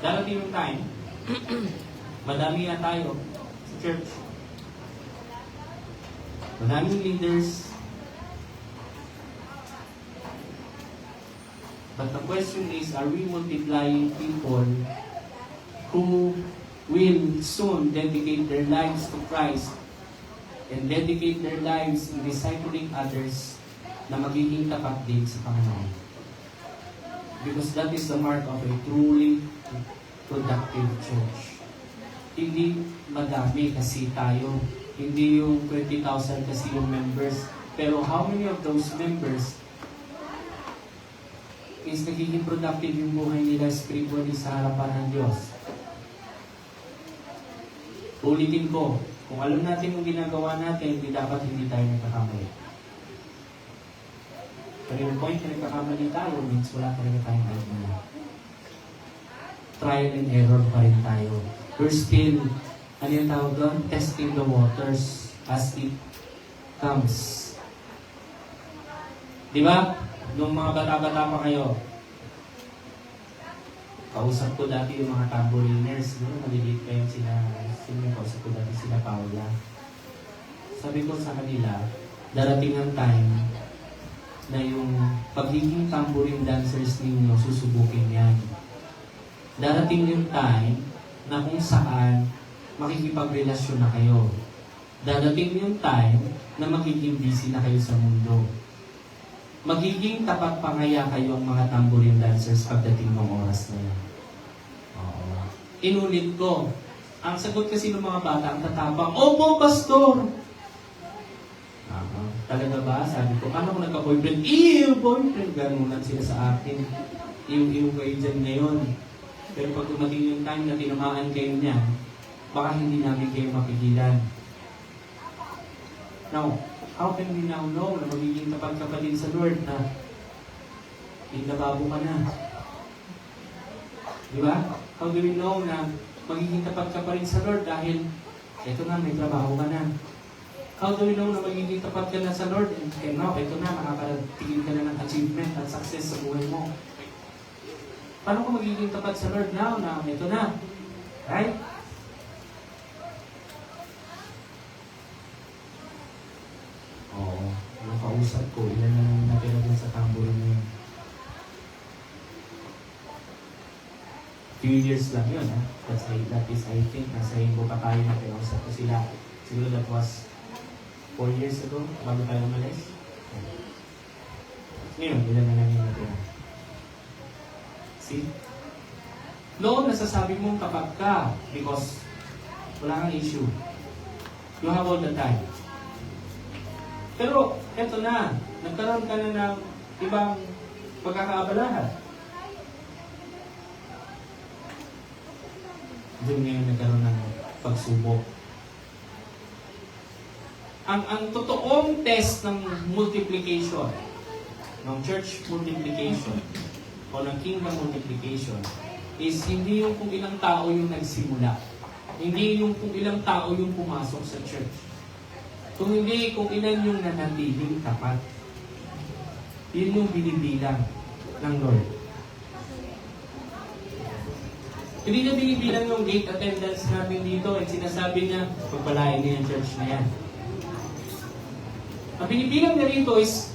S2: Darating yung time, madami na tayo sa church. Madaming leaders. But the question is, are we multiplying people who will soon dedicate their lives to Christ and dedicate their lives in discipling others na magiging tapat din sa Panginoon? Because that is the mark of a truly productive church. Hindi madami kasi tayo. Hindi yung 20,000 kasi yung members. Pero how many of those members is nagiging productive yung buhay nila spiritually sa harapan ng Diyos? Ulitin ko, kung alam natin yung ginagawa natin, hindi tayo nagkakamali. Pero yung point na nagkakamali tayo means wala talaga tayong alam. Trial and error pa rin tayo. We're still, ano yung tawag doon? Testing the waters as it comes. Di ba? Nung mga bata-bata pa kayo, kausap ko dati yung mga tamboriners, no? Maliliit pa yung kausap ko dati sila Paula. Sabi ko sa kanila, darating ang time na yung pagiging tambourine dancers ninyo, susubukin yan. Darating yung time na kung saan makikipagrelasyon na kayo. Darating yung time na magiging busy na kayo sa mundo. Magiging tapat pa kaya kayo ang mga tambourine dancers pagdating ng oras na yan. Inulit ko. Ang sagot kasi ng mga bata, ang tatapang, "Opo, pastor!" Talaga ba? Sabi ko, paano kung nagka-boyfriend? Boyfriend! Ganunan sila sa akin. Iyo kayo dyan ngayon. Pero pag dumating yung time na tinamaan kayo niyan, baka hindi namin kayo mapigilan. Now, how can we now know na magiging tapat ka pa din sa Lord na inababo ka na? Di ba? How do we know na magiging tapat ka pa rin sa Lord dahil eto na, may trabaho ka na? How do we know na magiging tapat ka na sa Lord? And now, eto na, makakatigil ka na ng achievement at success sa buhay mo. Paano ka magiging tapat sa Lord now na eto na? Right? Oo. Ang kausap ko, ilan na lang natira dun sa tamburin na yun. Few years lang yun, ha? That is, I think, nasa Himbo pa tayo na pinausap ko sila. Siguro that was 4 years ago, bago tayo umalis. Ngayon, ilan na lang yung natira. See? Noon, nasasabi mong tapat ka because wala kang issue. You have all the time. Pero, eto na, nagkaroon ka na ng ibang pagkakaabalahan. Doon ngayon nagkaroon ng pagsubok. ang totoong test ng multiplication, ng church multiplication, o ng kingdom multiplication, is hindi yung kung ilang tao yung nagsimula. Hindi yung kung ilang tao yung pumasok sa church. Kung hindi, kung ilan yung nanatiling tapat. Yun yung binibilang ng Lord. Hindi niya binibilang yung gate attendance natin dito at sinasabi niya, pagpalain niya yung church na yan. Ang binibilang niya rito is,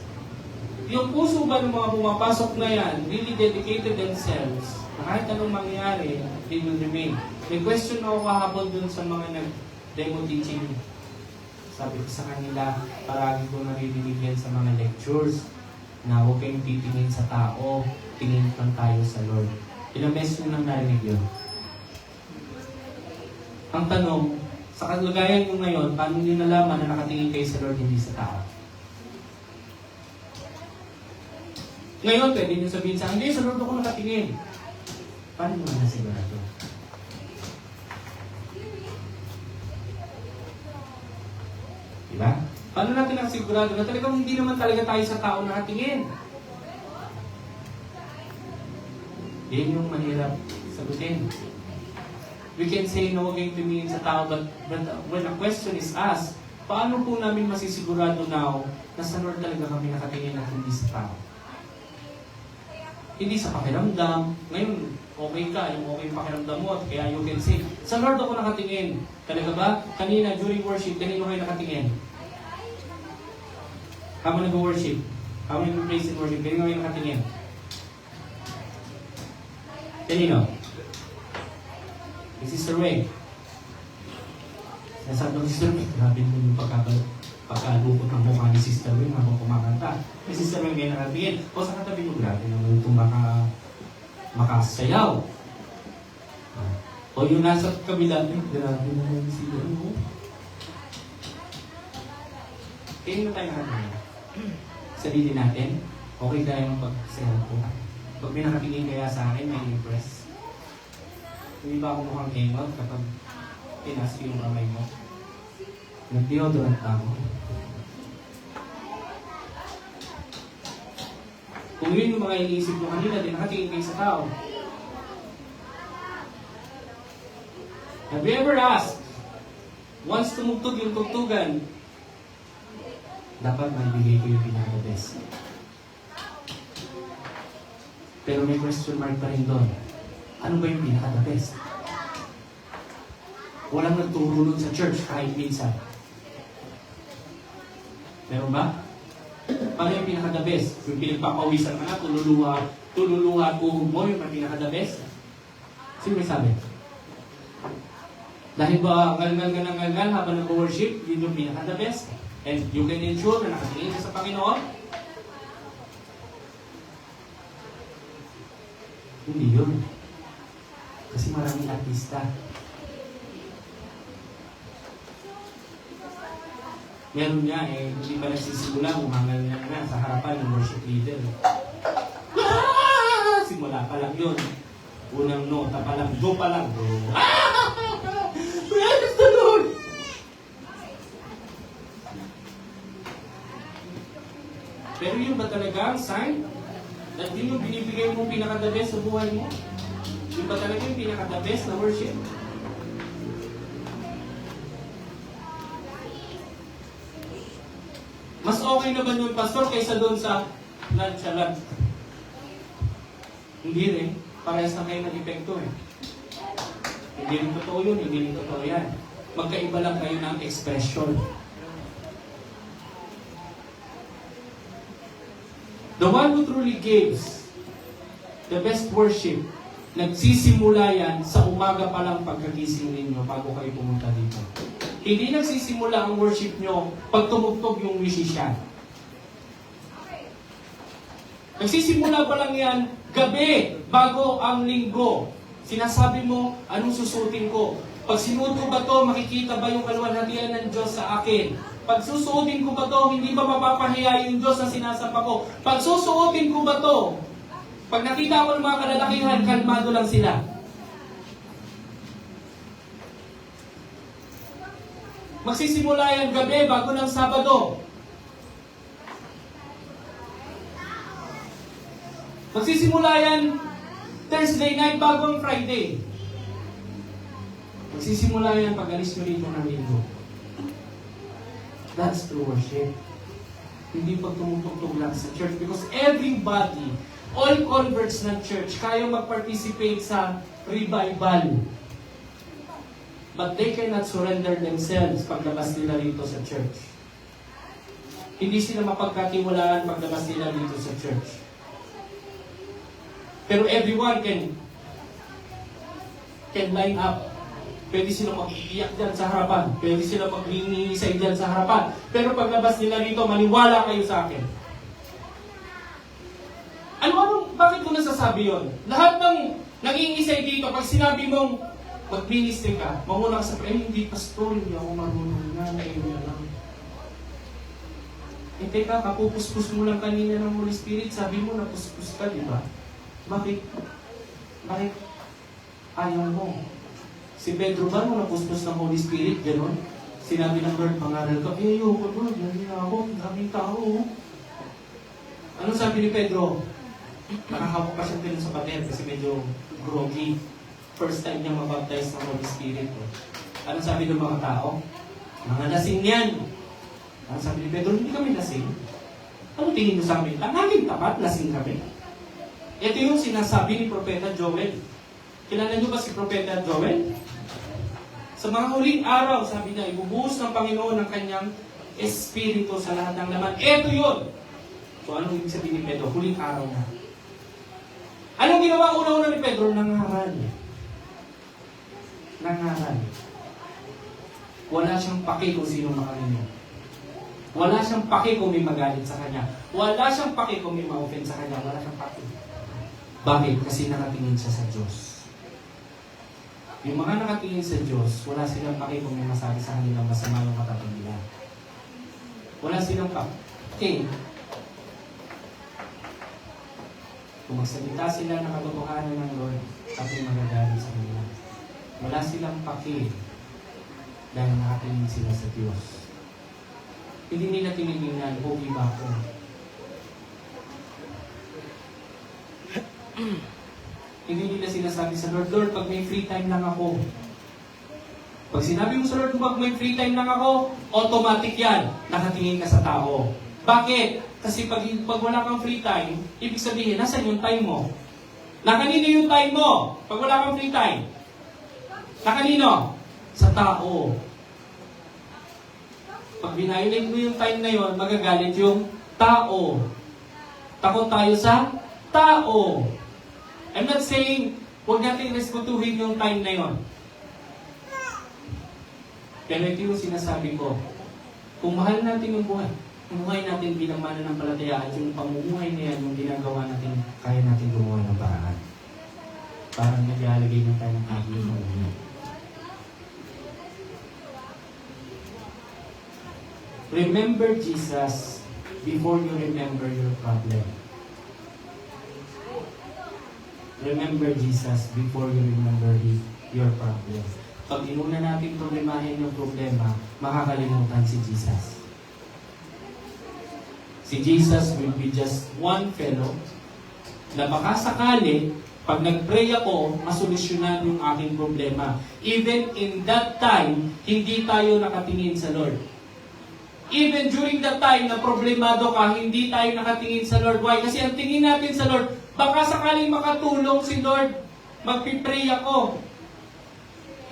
S2: yung puso ba ng mga pumapasok na yan, really dedicated themselves, na kahit anong mangyari, they will remain. May question ako kahapon dun sa mga nag-demo teaching. Sabi ko sa kanila, paragi ko naririnig yan sa mga lectures, na huwag kayong titingin sa tao, tingin lang tayo sa Lord. Ilang beses nyo nang narinig yun? Ang tanong, sa kalagayan nyo ngayon, paano nyo nalaman na nakatingin kayo sa Lord, hindi sa tao? Ngayon, pwede nyo sabihin sa hindi, sa Lord ako nakatingin. Paano nyo nasigurado? Diba? Paano natin nasigurado na talagang hindi naman talaga tayo sa tao nakatingin? Yan yung mahirap sagutin. We can say no again tumingin sa tao, but when the question is asked, paano po namin masisigurado now na sa Lord talaga kami nakatingin at hindi sa tao? Hindi sa pakiramdam. Ngayon, okay ka, yung okay yung pakiramdam mo, at kaya you can say, sa Lord ako nakatingin. Talaga ba? Kanina, during worship, kanino kayo nakatingin? Habang nag-worship, habang nag-praise and worship, kanino kayo nakatingin? Kanino? Si Sister Ray. Nasabi ng Sister Ray, grabe mo yung pagkalukot ng mukha ni Sister Ray habang kumakanta. Si Sister Ray ngayon nakatingin. O sa katabi mo, grabe naman itong makasayaw. O yung nasa kabila, grabe naman siya. Kaya na tayo nakatingin. Sarili natin, okay tayo magpagsayaw ko. Pag may nakatingin kaya sa akin, may impress. Hindi ba ako mukhang engot kapag tinas ko yung kamay mo? Nag-deodorant ako. Kung yun yung mga iniisip mo kanina, din nakatingin kayo sa tao. Have you ever asked, once tumugtog yung tugtugan, dapat maibigay ko yung pinaka-best. Pero may question mark pa rin doon. Ano ba yung pinaka-the best? Walang nagturo nun sa church kahit minsan. Meron ba? Paano yung pinaka-the best? Yung pinagpapawisan ka na, tululuha at uhog mo, yung pinaka-the best? Sino may sabi? Dahil ba ngal-ngal habang nag-worship, yun yung pinaka-the best? And you can ensure na nakatingin ka sa Panginoon? Hindi yun. Kasi maraming artista. Meron niya hindi pa nagsisimula, umangal na sa harapan ng worship leader. Simula pa lang yun. Unang nota pa lang, do pa lang. Do. Praise the Lord! Pero yun ba talaga ang sign? At yun yung binibigay mong pinaka-the best sa buhay mo? Yun ba talaga yung pinaka-the best na worship? Mas okay na ba yung pastor kaysa doon sa nonchalant? Hindi rin. Parehas na kayo ng epekto eh. Hindi rin totoo yun, hindi rin totoo yan. Magkaiba lang kayo ng expression. The one who truly gives the best worship, nagsisimula yan sa umaga pa lang pagkagising ninyo bago kayo pumunta dito. Hindi nagsisimula ang worship nyo pag tumugtog yung musician. Nagsisimula pa lang yan gabi bago ang linggo. Sinasabi mo, anong susutin ko? Pag sinuot ko ba to, makikita ba yung kaluwalhatian ng Diyos sa akin? Pag susuotin ko ba to, hindi ba mapapahiya yung Diyos na sinasamba ko? Pag susuotin ko ba to, pag nakita ko ng mga kalalakihan, kalmado lang sila. Magsisimula yan gabi bago ng Sabado. Magsisimula yan Thursday night bago ang Friday. Magsisimula yan pag alis nyo rito ng linggo. That's true worship. Hindi pag tumutugtog lang sa church because everybody, all converts ng church, kaya mag-participate sa revival. But they cannot surrender themselves paglabas nila rito sa church. Hindi sila mapagkatiwalaan paglabas nila dito sa church. Pero everyone can line up. Pwede sila mag-iiyak dyan sa harapan. Pwede sila mag-iisay dyan sa harapan. Pero paglabas nila dito, maniwala kayo sa akin. Bakit ko nasasabi yon? Lahat ng nag-iisay dito, pag sinabi mong mag-ministry ka, mamuna ka sa hindi pastor, hindi ako marunong na, naiya lang. Teka, kapupuspus mo lang kanina ng Holy Spirit, sabi mo napuspus ka, di ba? Bakit ayaw mo? Si Pedro ba nung napuspos ng Holy Spirit, gano'n? Sinabi ng Lord, mangaral ka, ayoko Lord, dali na ako, daming tao. Anong sabi ni Pedro? Nakahawak pa siya din sa pader kasi medyo groggy. First time niya mabaptize ng Holy Spirit. Anong sabi ng mga tao? Mga lasing yan. Anong sabi ni Pedro? Hindi kami lasing. Ano tingin mo sa amin? Laging tapat, lasing kami. Ito yung sinasabi ni Propeta Joel. Kilala niyo ba si Propeta Joel? Sa mga huling araw, sabi niya, ibubuhos ng Panginoon ng kanyang espiritu sa lahat ng laman. Ito yun! So anong ibig sabihin ni Pedro? Huling araw na. Anong ginawa una-una ni Pedro? Nangaral. Nangaral. Wala siyang paki kung sino makanino. Wala siyang paki kung may magalit sa kanya. Wala siyang paki kung may ma-offend sa kanya. Wala siyang paki. Bakit? Kasi nakatingin siya sa Diyos. Yung mga nakatingin sa Diyos, wala silang paki kung may masabi sa kanilang masama yung katabi nila. Wala silang paki. Kung magsalita sila ng katotohanan ng Lord, at may magagalit sa kanila. Wala silang paki dahil nakatingin sila sa Diyos. Hindi nila tinitingnan, okay ba ako? Hindi nila sinasabi sa Lord, Lord, pag may free time lang ako. Pag sinabi mo sa Lord, pag may free time lang ako, automatic yan, nakatingin ka sa tao. Bakit? Kasi pag wala kang free time, ibig sabihin, nasan yung time mo? Nakanino yung time mo? Pag wala kang free time? Nakanino? Sa tao. Pag binailig mo yung time na yon, magagalit yung tao. Takot tayo sa tao. I'm not saying, huwag natin respetuhin yung time na yon. Pero ito yung sinasabi ko. Kung mahal natin yung buhay natin bilang mananampalataya at yung pamumuhay na yan, yung ginagawa natin, kaya natin gumawa ng paraan. Parang naglalagay ng tayo ng kagyo sa ulo. Remember Jesus before you remember your problem. Remember Jesus before you remember your problem. Pag inuna natin problemahin yung problema, makakalimutan si Jesus. Si Jesus will be just one fellow na baka sakali, pag nag-pray ako, masolusyonan yung aking problema. Even in that time, hindi tayo nakatingin sa Lord. Even during that time na problemado ka, hindi tayo nakatingin sa Lord. Why? Kasi ang tingin natin sa Lord, baka sakaling makatulong si Lord, magpipray ako.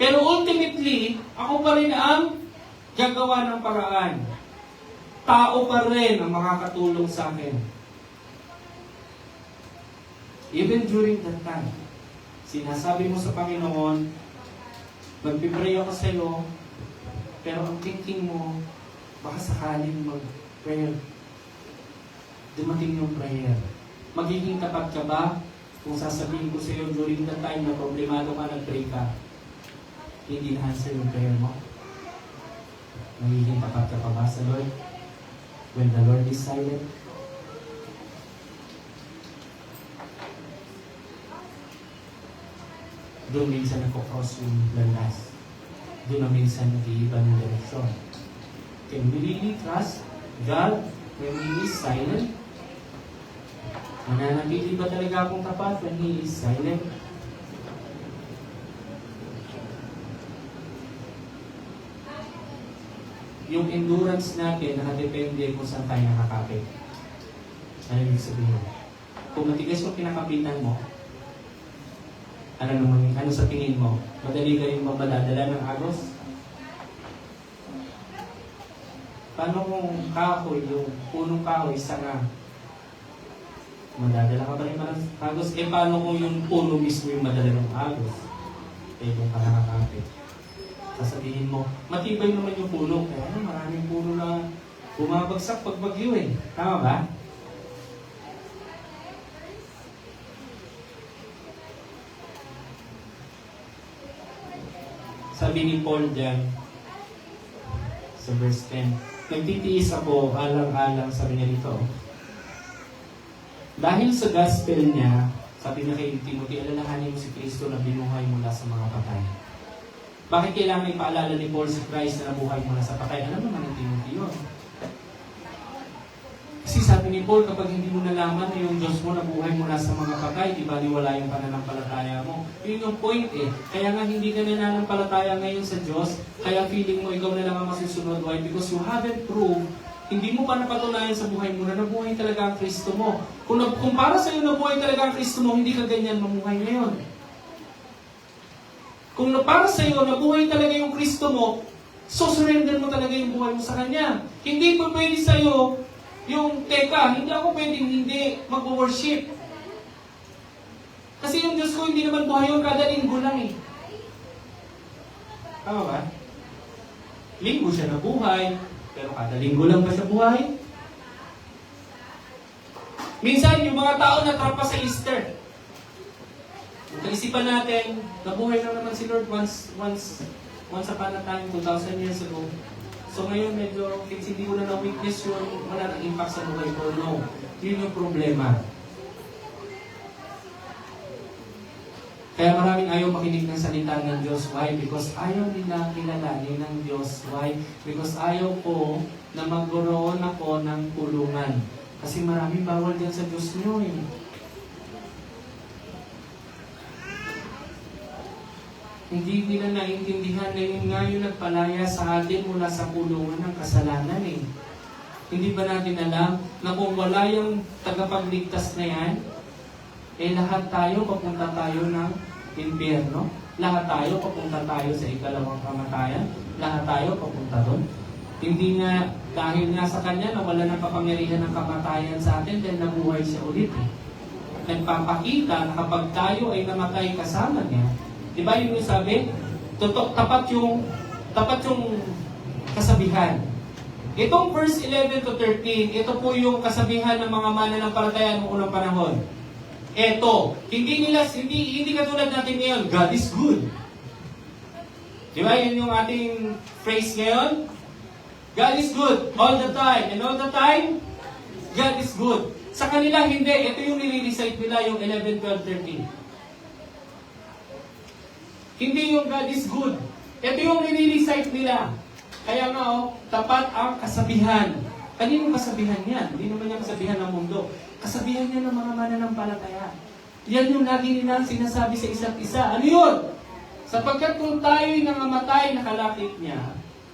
S2: Pero ultimately, ako pa rin ang gagawa ng paraan. Tao pa rin ang makakatulong sa akin. Even during that time, sinasabi mo sa Panginoon, magpipray ako sa iyo, pero ang thinking mo, baka sakaling mag-prayer, dumating yung prayer. Magiging tapat ka ba kung sasabihin ko sa iyo during that time na problemado ka, nag-pray ka, hindi na-answer yung prayer mo? Magiging tapat ka pa ba sa Lord? When the Lord is silent? Doon minsan nagko-cross yung landas. doon na minsan nag-iiba ng direksyon. Can we really trust God when He is silent? Mananatili ba talaga akong tapat when He is silent? Yung endurance natin nakadepende kung saan tayo nakakapit. Ano ibig sabihin? Kung matigas yung kinakapitan mo, ano sa tingin mo? Madali kayong mamadadala ng agos? Paano kung kahoy, yung punong kahoy, sanga? Madadala ka ba rin ng agos? Paano kung yung puno mismo yung madala ng agos? Kung ka nakakapit. Sasabihin mo, matibay naman yung puno. Kaya maraming puno na bumabagsak pag bagyo eh. Tama ba? Sabi ni Paul dyan, sa verse 10, nagtitiis ako alang-alang, sabi niya dito. Dahil sa gospel niya, sabi niya kay Timothy, alalahanin mo si Kristo na binuhay mula sa mga patay. Bakit kailangan ipaalala ni Paul si Christ na nabuhay mula sa patay? Alam naman ng Timothy yun. Kasi sabi ni Paul, kapag hindi mo nalaman na yung Diyos mo nabuhay mula sa mga patay, di baliwala yung pananampalataya mo. Yun yung point eh. Kaya nga hindi ka nananampalataya ngayon sa Diyos, kaya feeling mo ikaw na lang ang masusunod. Why? Because you haven't proved, hindi mo pa napatunayan sa buhay mo na nabuhay talaga ang Kristo mo. Kung para sa iyo nabuhay talaga ang Kristo mo, hindi ka ganyan mamuhay ngayon. Kung para sa iyo nabuhay talaga yung Kristo mo, so surrender mo talaga yung buhay mo sa Kanya. Hindi pa pwede sa iyo yung, teka, hindi ako pwedeng hindi mag-worship. Kasi yung Diyos ko hindi naman buhay yung kada linggo lang eh. Tama ba? Linggo siya nabuhay, pero kada linggo lang ba siya buhay? Minsan, yung mga tao natrapa sa Easter. Kaisipan natin, nabuhay lang naman si Lord once upon a time, 2,000 years ago. So ngayon medyo, hindi ko na na-witness yun, wala nang impact sa buhay ko. No, yun yung problema. Kaya maraming ayaw makinig ng salita ng Diyos. Why? Because ayaw nila kilalanin ng Diyos. Why? Because ayaw ko na magkaroon ako ng kulungan. Kasi maraming bawal din sa Diyos nyo eh. Hindi nila naiintindihan na yun nga yung nagpalaya sa atin mula sa kulungan ng kasalanan eh. Hindi ba natin alam na kung wala yung tagapagligtas na yan, eh lahat tayo papunta tayo ng impyerno? Lahat tayo papunta tayo sa ikalawang kamatayan? Lahat tayo papunta doon? Hindi nga, dahil nga sa Kanya nawala ng kapangyarihan ng kamatayan sa atin dahil nabuhay siya ulit eh. Nagpapakita na kapag tayo ay namatay kasama niya, di ba yun yung sabi? Tapat yung kasabihan. Itong verse 11 to 13, ito po yung kasabihan ng mga mananampalataya noong unang panahon. Ito, hindi katulad natin ngayon, God is good. Di ba yun yung ating phrase ngayon? God is good all the time. And all the time, God is good. Sa kanila, hindi. Ito yung nire-recite nila, yung 11, 12, 13. Hindi yung God is good. Ito yung nire-recite nila. Kaya nga, tapat ang kasabihan. Kaninong kasabihan yan? Hindi naman yung kasabihan ng mundo. Kasabihan yan ng mga mananampalataya. Yan yung lagi nila sinasabi sa isa't isa. Ano yun? Sapagkat kung tayo'y nangamatay na kalapit niya,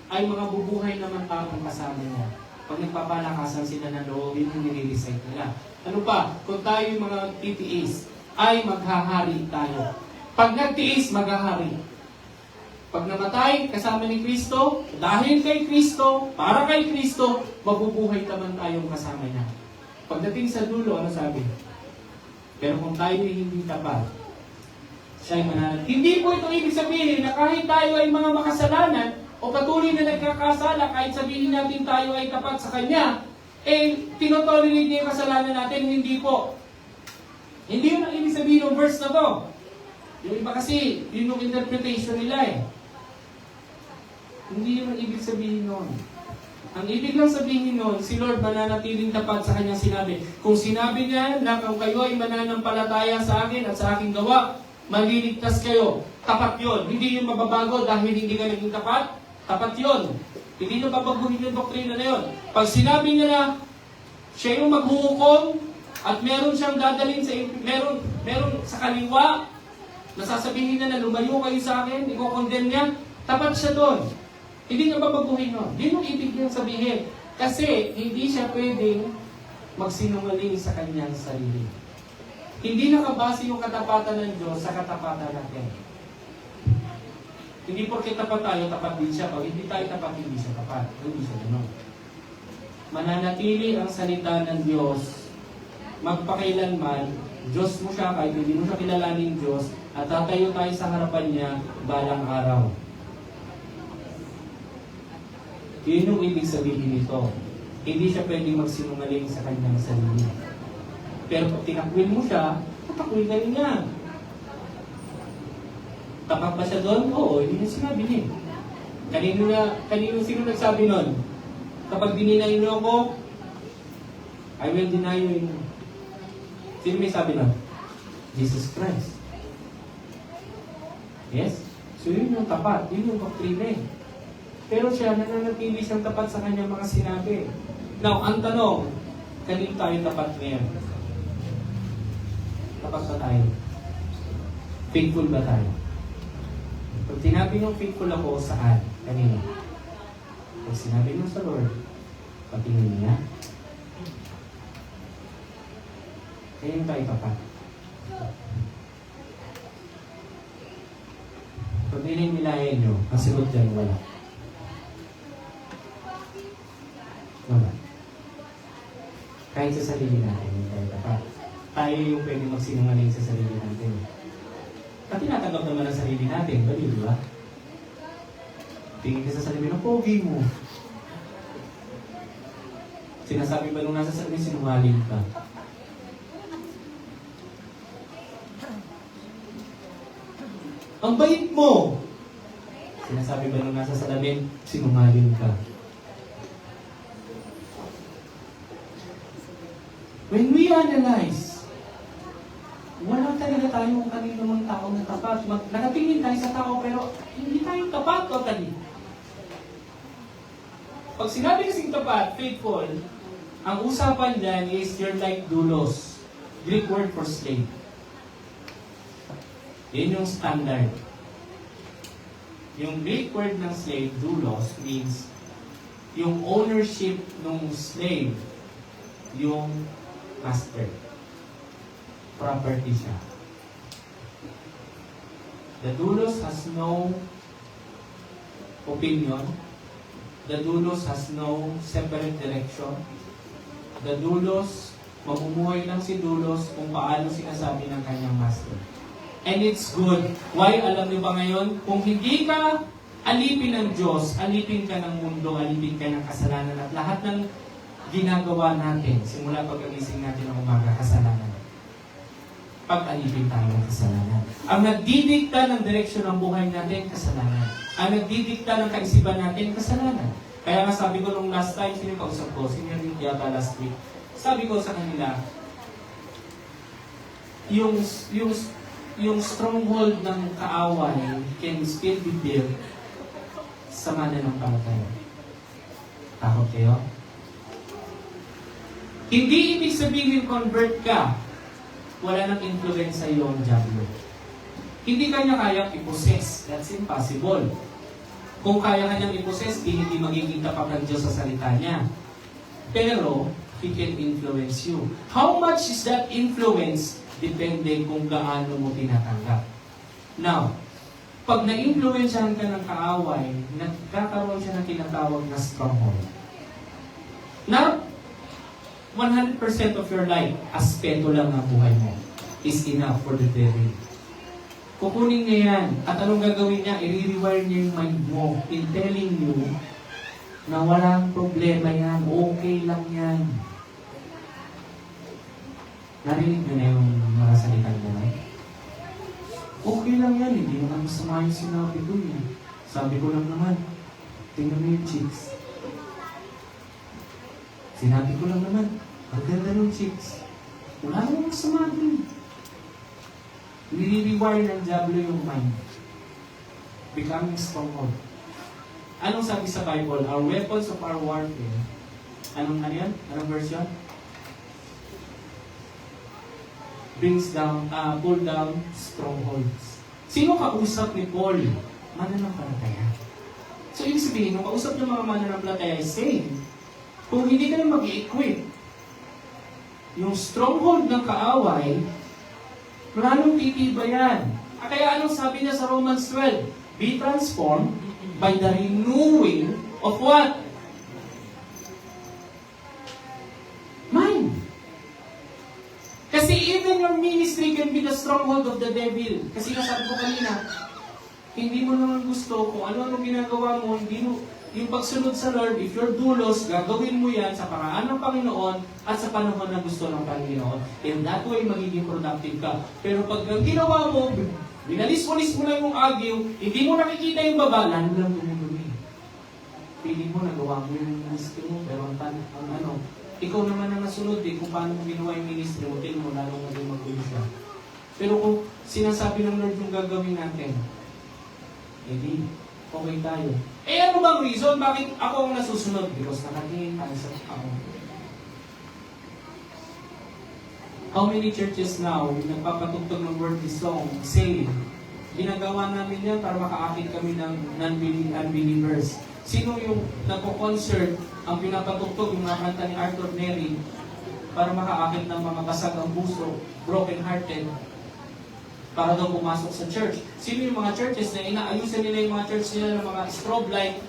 S2: ay mga bubuhay naman taong kasama niya. Pag nagpapalakasan sila ng loob, yun yung nire-recite nila. Ano pa? Kung tayo'y mga titiis, ay maghahari tayo. Pag nagtiis, maghahari. Pag namatay, kasama ni Kristo, dahil kay Kristo, para kay Kristo, mabubuhay naman tayong kasama niya. Pagdating sa dulo, ano sabi? Pero kung tayo ay hindi tapat, siya ay mananatili. Hindi po ito ibig sabihin na kahit tayo ay mga makasalanan o patuloy na nagkakasala, kahit sabihin natin tayo ay tapat sa Kanya, eh, tinotolerate niya yung kasalanan natin, hindi po. Hindi yun ang ibig sabihin ng verse na to. Yung iba kasi, yun yung interpretation nila eh. Hindi yun ang ibig sabihin nun. Ang ibig lang sabihin nun, si Lord mananatiling tapat sa kanyang sinabi. Kung sinabi niya na kung kayo ay mananampalataya sa akin at sa aking gawa, maliligtas kayo.
S4: tapat yun. Hindi yun mababago dahil hindi ka naging tapat. Tapat yun. Hindi nyo babaguhin yung doktrina na yun. Pag sinabi niya na siya yung maghuhukom at meron siyang dadalhin sa meron sa kaliwa, nasasabihin niya na lumayo kayo sa akin, i-condemn niya, tapat siya doon. Hindi niya babaguhin yun. Yun yung ibig niyang sabihin. Kasi hindi siya pwedeng magsinungaling sa kanyang sarili. Hindi nakabase yung katapatan ng Diyos sa katapatan natin. Hindi porke tapat tayo, tapat din siya. Pag hindi tayo tapat, hindi siya tapat. Hindi siya gano'n. Mananatili ang salita ng Diyos. Magpakailanman, Diyos mo siya, kahit hindi mo siya kilalanin Diyos, at tatayo tayo sa harapan niya balang araw. Yun yung ibig sabihin nito. Hindi siya pwedeng magsinungaling sa kanyang sarili. Pero pag tinakwil mo siya, tatakwil ka rin niya. Tapat ba siya doon? Oo, hindi niya sinabi niya. Kanino sino nagsabi nun? Kapag dininayin niyo ako, I will deny you. Sino may sabi nun? Jesus Christ. Yes? So yun yung tapat, yun yung doktrina. Pero siya, nananatili siyang tapat sa kanyang mga sinabi. Now, ang tanong, kanino tayo tapat ngayon? Tapat ba tayo? Faithful ba tayo? Pag sinabi nyo faithful ako, saan? Kanino? Pag sinabi nyo sa Lord, patingin niya. Kanino tayo tapat? Pag nilinilayan nyo, ang sagot dyan, wala. Wala. Kahit sa sarili natin, hindi tayo tapat. Tayo yung pwede magsinungaling sa sarili natin. At tinatanggap naman ang sarili natin, bali, di ba? Tingin ka sa sarili ng pogi mo. Sinasabi ba nung nasa sarili, sinungaling ka? Ang bait mo! Sinasabi ba nung nasa salamin, sinungaling ka? When we analyze, wala talaga tayong kanino mga tao na tapat. Nakatingin tayo sa tao pero hindi tayo tapat totally. Pag sinabi kasing tapat, faithful, ang usapan dyan is you're like doulos. Greek word for slave. Yan yung standard. Yung Greek word ng slave, doulos, means yung ownership ng slave, yung master. Property siya. The doulos has no opinion. The doulos has no separate direction. The doulos, mamumuhay lang si doulos kung paano sinasabi ng kanyang master. And it's good. Why? Alam niyo ba ngayon? Kung hindi ka alipin ng Diyos, alipin ka ng mundo, alipin ka ng kasalanan, at lahat ng ginagawa natin, simula pagkagising natin ng umaga, kasalanan. Pag-alipin tayo ng kasalanan. Ang nagdidikta ng direksyon ng buhay natin, kasalanan. Ang nagdidikta ng kaisipan natin, kasalanan. Kaya nga sabi ko nung last time, sino kausap ko, sino rin yata last week, sabi ko sa kanila, yung stronghold ng kaaway can still be built sa mananampalataya. Takot kayo? Hindi ibig sabihin convert ka, wala nang influence sa iyo ang diablo. Hindi kanya kayang i-possess. That's impossible. Kung kaya kanyang i-possess, hindi magiging tapat ng Diyos sa salita niya. Pero, He can influence you. How much is that influence? Depende kung gaano mo tinatanggap. Now, pag na-influensyahan ka ng kaaway, nagkakaroon siya ng tinatawag na stronghold. Not 100% of your life, aspeto lang ng buhay mo is enough for the devil. Kukunin niya yan. At anong gagawin niya? I-rewire niya yung mind mo in telling you na walang problema yan. Okay lang yan. Narinig niyo na yung mga salita mo na? Okay lang yan. Hindi naman masama yung sinabi ko yan. Sabi ko lang naman, tingnan mo yung chicks. Sinabi ko lang naman, ang ganda ng chicks. Wala namang masama din. Nire-rewire ng diablo yung mind. Becoming stronghold. Anong sabi sa Bible? Our weapons of our warfare. Ano yan? Anong version? Brings down, pull down strongholds. Sino kausap ni Paul? Mananampalataya. So, ibig sabihin, nung kausap ng mga mananampalataya is saying, kung hindi ka na mag-i-equip, yung stronghold ng kaaway, lalong titibayan. Kaya anong sabi niya sa Romans 12? Be transformed by the renewing of what? Mind. Kasi even your ministry can be the stronghold of the devil. Kasi nasabi ko kanina, hindi mo naman gusto kung ano-ano ginagawa mo, hindi mo, yung pagsunod sa Lord, if you're dulos, gagawin mo yan sa paraan ng Panginoon at sa panahon na gusto ng Panginoon. In that way, magiging productive ka. Pero pag ang ginawa mo, binalis-walis mo lang yung agyo, hindi mo nakikita yung baba, lalo lang dumudumi. Piling mo, nagawa mo yung ministry mo, pero ang ikaw naman ang nasunod kung paano mo ginawa yung ministry mo, tingin mo, lalong maging magulo siya. Pero kung sinasabi ng Lord yung gagawin natin, edi, okay tayo. Ano bang reason? Bakit ako ang nasusunod? Because nakatingin tayo sa ako. How many churches now, nagpapatugtog ng worldly song, saying, ginagawa namin yan para makaakit kami ng unbelievers. Sino yung nagko-concert, ang pinapatugtog, yung mga kanta ni Arthur Neri, para makaakit ng mga basag ang puso, broken-hearted, para daw pumasok sa church. Sino yung mga churches na inaayusan nila yung mga church nila ng mga strobe light,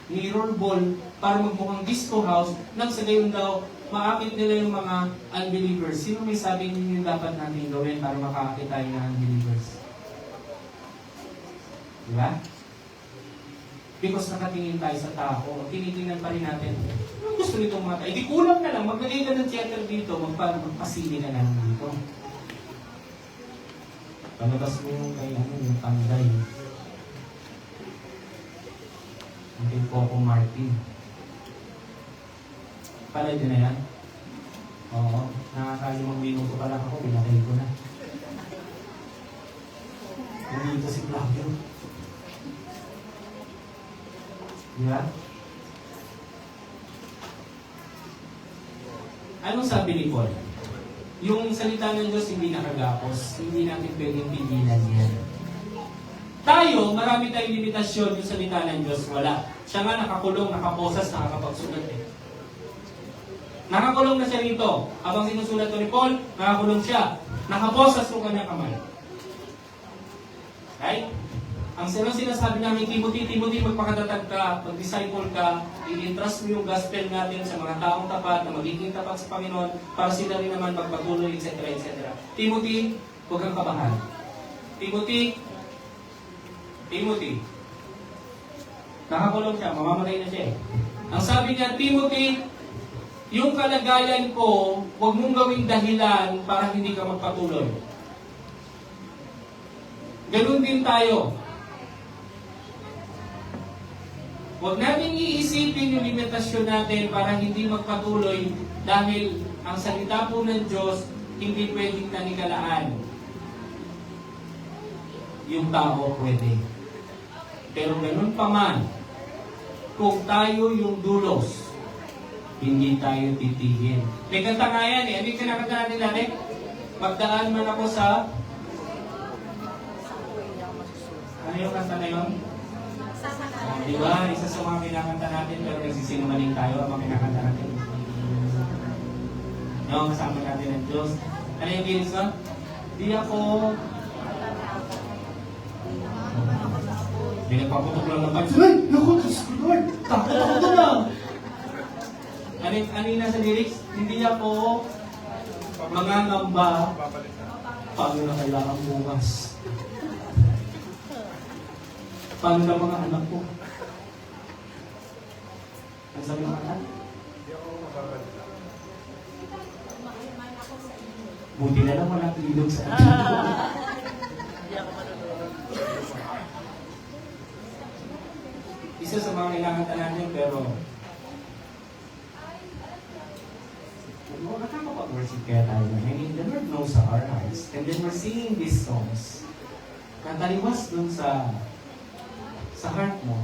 S4: mirror ball, para magmukhang disco house, nang sa gayon daw, maakit nila yung mga unbelievers. Sino may sabi ninyo yung dapat natin gawin para makaakit tayo ng unbelievers? Diba? Because nakatingin tayo sa tao, tinitingnan pa rin natin, ano gusto nitong mga tayo? Di kulang na lang, maglagay ka ng theater dito, magpasili ka na lang dito. Palabas mo yung kay yung Panday. Yung kay Coco Martin. Pala din na yan? Oo. Nakakalimang minuto pa lang ako, pinatay ko na. Nandito si Flavio. Diba? Anong sabi ni Paul? Yung salita ng Diyos hindi nakagapos, hindi natin pwedeng pigilan yan. Tayo, marami tayong limitasyon yung salita ng Diyos, wala. Siya nga nakakulong, nakaposas, nakakapagsulat eh. Nakakulong na siya rito. Habang sinusulat ko ni Paul, nakakulong siya. Nakaposas yung kanyang kamay. Right? Ang sinasabi namin, Timothy, magpakatatag ka, mag-disciple ka, i-entrust mo yung gospel natin sa mga taong tapat, na magiging tapat sa Panginoon, para sila rin naman magpatuloy, etc. etc. Timothy, huwag kang kabahan. Timothy, nakakulong siya, mamamatay na siya eh. Ang sabi niya, Timothy, yung kalagayan ko, huwag mong gawing dahilan para hindi ka magpatuloy. Ganun din tayo. Huwag natin iisipin yung limitasyon natin para hindi magpatuloy dahil ang salita po ng Diyos hindi pwedeng tanikalaan. Yung tao pwede. Pero ganun pa man, kung tayo yung dulos, hindi tayo titigil. May kanta nga yan eh. Ano yung kinakanta natin dati? Magdaan man ako sa... Ano yung kanta na yun? Diba? Isa sa mga kinakanta natin pero nagsisinungaling tayo ang mga kinakanta natin. No, kasama natin ang Diyos. Ano yung lyrics no? Di ako... May nagpaputok lang ng pipes. Ay! Naku! Diyos ko Lord! Takot ako doon na! Ano yung nasa lyrics? Hindi ako mangangamba paano na kailangan bukas. Paano na mga anak ko? Ang sabi ng anak? Buti na lang walang ilog sa akin. Isa sa mga kailangan natin pero nakakapag-worship kaya tayo. I mean, the Lord knows our hearts. And then we're singing these songs. Kataliwas dun sa sa heart mo,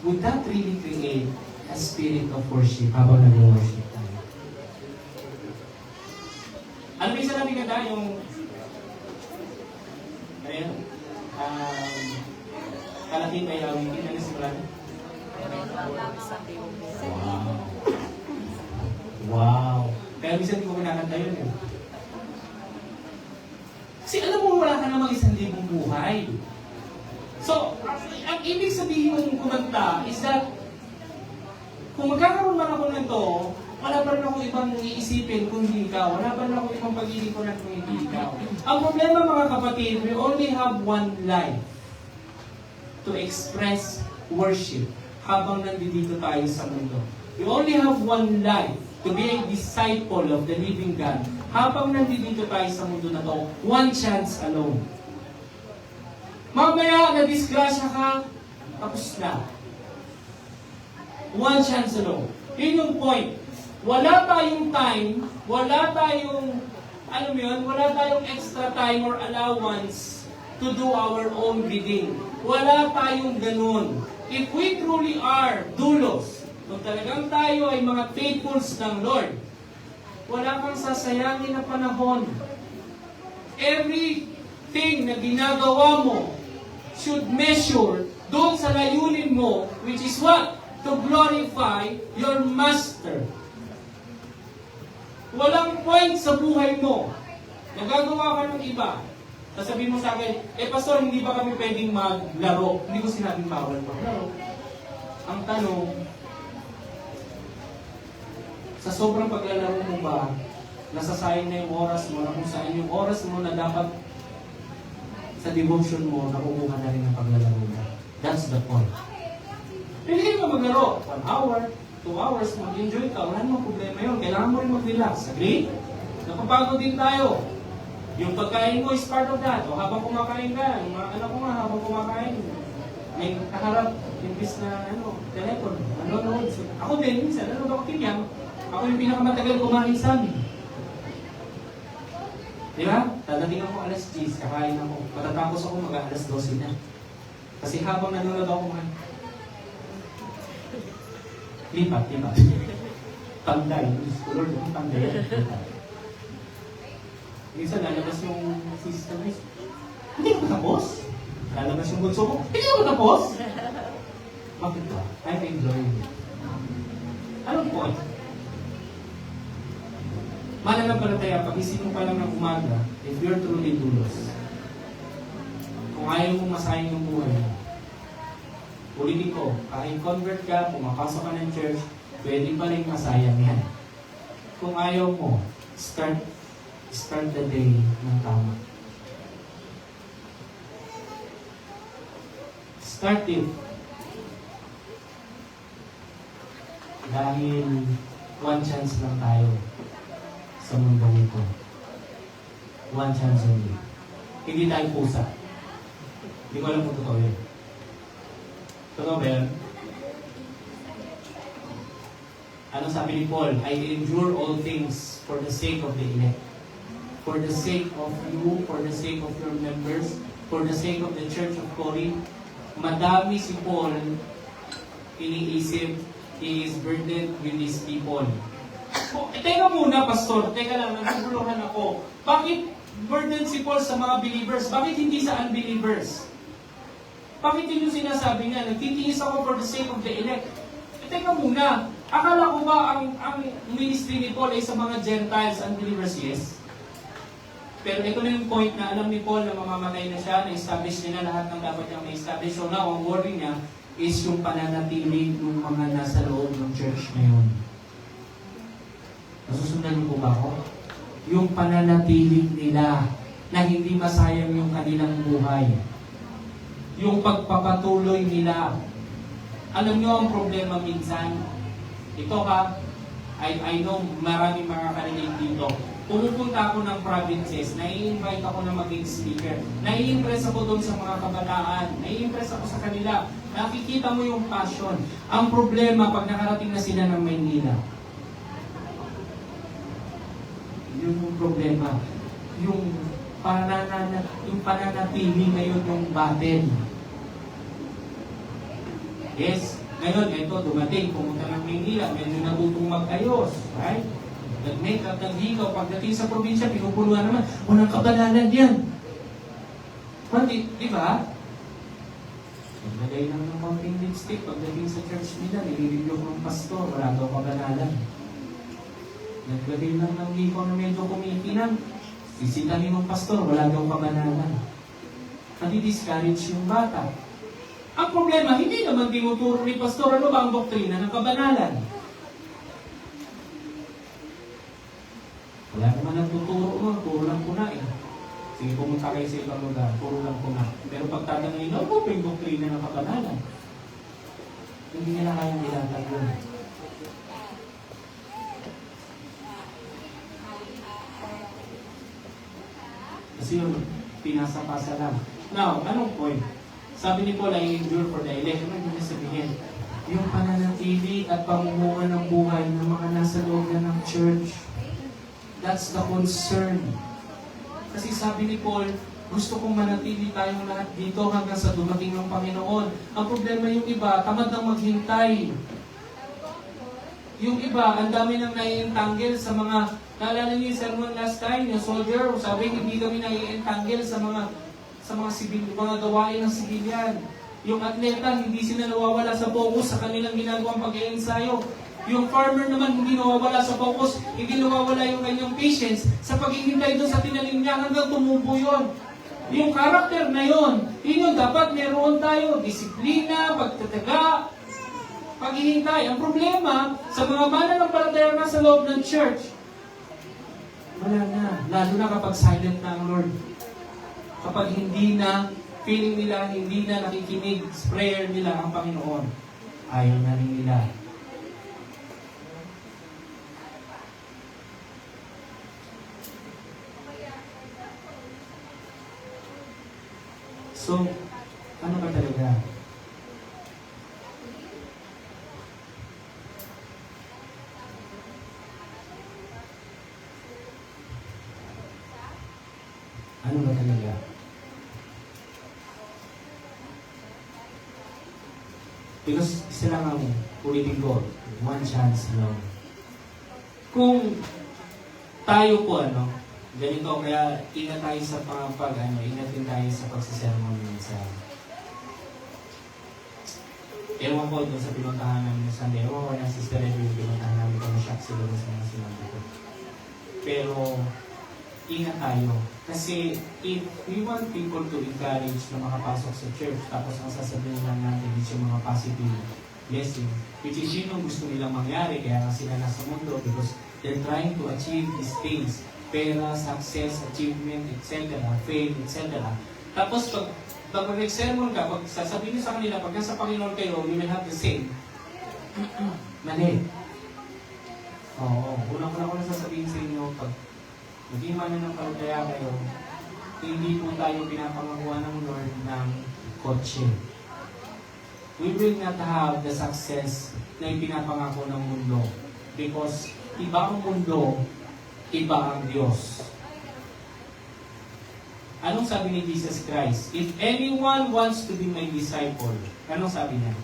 S4: would that really create a spirit of worship habang nag-worship tayo? Ano ba yung sabi ganda? Yung ayun, kalaki may awitin. Ano simulan? Wow. Wow. Kaya minsan hindi ko kinakanta yun eh. Kasi alam mo, wala ka namang 1,000 buhay. So, ang ibig sabihin ng kumanta is that kung magkakaroon man ako nito, wala pa rin ako ibang iisipin kung hindi ikaw. Wala pa rin ako ibang pag-iipunan kung hindi ikaw. Ang problema mga kapatid, we only have one life to express worship habang nandito tayo sa mundo. We only have one life to be a disciple of the living God habang nandito tayo sa mundo na to. One chance alone. Mamaya, na-disgrasya ka, tapos na. One chance alone. Yun yung point. Wala tayong time, wala tayong, alam mo yun, wala tayong extra time or allowance to do our own bidding. Wala tayong ganun. If we truly are dulos, kung talagang tayo ay mga faithfuls ng Lord, wala kang sasayangin na panahon. Everything na ginagawa mo should measure doon sa layunin mo, which is what? To glorify your Master. Walang point sa buhay mo. Nagagawa ka ng iba. Sasabihin mo sa akin, Pastor, hindi ba kami pwedeng maglaro? Hindi ko sinabing bawal maglaro. Ang tanong, sa sobrang paglalaro mo ba, nasasayang na yung oras mo na kung saan yung oras mo na dapat sa devotion mo, nakukuha na rin ang paglalaro mo. That's the point. Pwede ka maglaro. 1 hour, 2 hours, mag-enjoy ka. Wala namang problema yun. Kailangan mo rin mag-relax. Agree? Napapagod din tayo. Yung pagkain mo is part of that. O habang kumakain ka, yung mga anak ko nga habang kumakain, may kaharap, imbis na telephone, nanonood. Ako din, minsan, nanonood ako kinyang. Ako yung pinakamatagal kumain sa amin. Di ba? Dadating ako alas 10, kakain ako. Matatapos ako mag-alas 12 na. Kasi habang nanonood ako kumain, lipat. Panday. Lord, ang panday. Minsan, lalabas yung sister na, hindi ko tapos. Lalabas yung bunso ko, hindi ko tapos. Bakit ba? I'm enjoying it. Anong point? Mananampalataya, pag-isip mo pa lang ng umaga, if you're truly dulos, kung ayaw mong masayang yung buhay mo, ulitin ko, kahit convert ka, pumapasok ka ng church, pwede pa rin masayang yan. Kung ayaw mo, start the day ng tama. Start it. Dahil one chance lang tayo sa mundong ito. One chance only. Hindi tayo pusa. Hindi ko alam kung totoo yun. Totoo ba yun? Ano sabi ni Paul? I endure all things for the sake of the elect. For the sake of you, for the sake of your members, for the sake of the Church of Corinth. Madami si Paul iniisip, he is burdened with these people. Teka muna, Pastor. Teka lang, naguguluhan ako. Bakit burdened si Paul sa mga believers? Bakit hindi sa unbelievers? Bakit yun yung sinasabi niya? Nagtitiis ako for the sake of the elect. Teka muna. Akala ko ba ang ministry ni Paul ay sa mga Gentiles, unbelievers? Yes. Pero ito na yung point na alam ni Paul na mamamatay na siya, na-establish niya na lahat ng dapat niyang ma-establish. So now, ang worry niya is yung pananatili ng mga nasa loob ng church ngayon. Nasusundan niyo po ba ako? Yung pananatili nila na hindi masayang yung kanilang buhay. Yung pagpapatuloy nila. Alam niyo ang problema minsan? Ito I know maraming mga karinig dito. Pumupunta ako ng provinces, nai-invite ako na maging speaker. Nai-impress ako doon sa mga kabataan. Nai-impress ako sa kanila. Nakikita mo yung passion. Ang problema, pag nakarating na sila ng Maynila, yun yung problema. Yung pananatili ngayon yung battle. Yes. Ngayon, ito, dumating, pumunta ng Maynila, medyo natutong mag-ayos. Right? Nag-make up, nag-higaw. Pagdating sa probinsya, pinupunuan naman. Walang kabanalan yan. Di ba? Naglagay lang ng konting lipstick. Pagdating sa church nila, nililibyo ng pastor. Wala daw kabanalan. Naglagay lang ng hikaw na medyo kumikinang. Sisitahin ng pastor. Wala daw kabanalan. Nadi-discourage yung bata. Ang problema, hindi naman tinuturo ni pastor ano ba ang doktrina ng kabanalan. Wala naman nagtuturo mo, turo lang ko na eh. Sige, pumunta kayo sa ibang lugar, turo lang ko na. Pero pag tatanungin, ano ba yung doktrina ng kabanalan? Hindi nila kayang ilatag yun. Kasi yun, pinasa-pasa lang. Now, anong point? Sabi ni Paul, I endure for the elect. Ano yung sabihin? Yung pananatili at pamumuhay ng buhay ng mga nasa loob na ng church. That's the concern. Kasi sabi ni Paul, gusto kong manatili tayong lahat dito hanggang sa dumating ng Panginoon. Ang problema yung iba, tamad nang maghintay. Yung iba, ang dami nang nai-entangle sa mga, naalala niyo yung sermon last time, yung soldier, sabi hindi kami nai-entangle sa mga mga gawain ng sibilyan. Yung atleta, hindi sila nawawala sa focus sa kanilang ginagawang pag-iensayo. Yung farmer naman, hindi nawawala sa focus, hindi nawawala yung kanyang patience sa paghihintay doon sa tinanim niya hanggang tumubo yun. Yung karakter na yun, yun dapat meron tayo, disiplina, pagtataga, paghihintay. Ang problema, sa mga mananampalataya na sa loob ng church, wala na. Lalo na kapag silent na ang Lord. Kapag hindi na, feeling nila, hindi na nakikinig sa prayer nila ang Panginoon, ayaw na rin nila. So, ano ba talaga? Ano ba talaga? Because isa lang ang ulitin ko, one chance lang. Kung tayo po, ganito, kaya ingat tayo sa ingat din tayo sa pagsisermon minsan. Ewan ko doon sa pinuntahan namin sa Sunday, ewan ko na Sister Evi yung pinuntahan namin kung na-shock sila sa mga sinabi ko. Pero, ingat tayo. Kasi if we want people to encourage na makapasok sa church, tapos ang sasabihin lang natin is yung mga positive blessing, which is yun ang gusto nilang mangyari, kaya nga sila nasa mundo because they're trying to achieve these things. Pera, success, achievement, etc., fame, etc. Tapos pag mag-sermon ka, pag sasabihin niyo sa kanila, pag nasa Panginoon kayo, you will have the same. Mali. Oo. Unang-una ko na sasabihin sa inyo, pag maging mananampalataya kayo, hindi po tayo pinapangakuha ng Lord ng kotse. We will not have the success na ipinapangako ng mundo. Because iba ang mundo, iba ang Diyos. Anong sabi ni Jesus Christ? If anyone wants to be my disciple, anong sabi niya?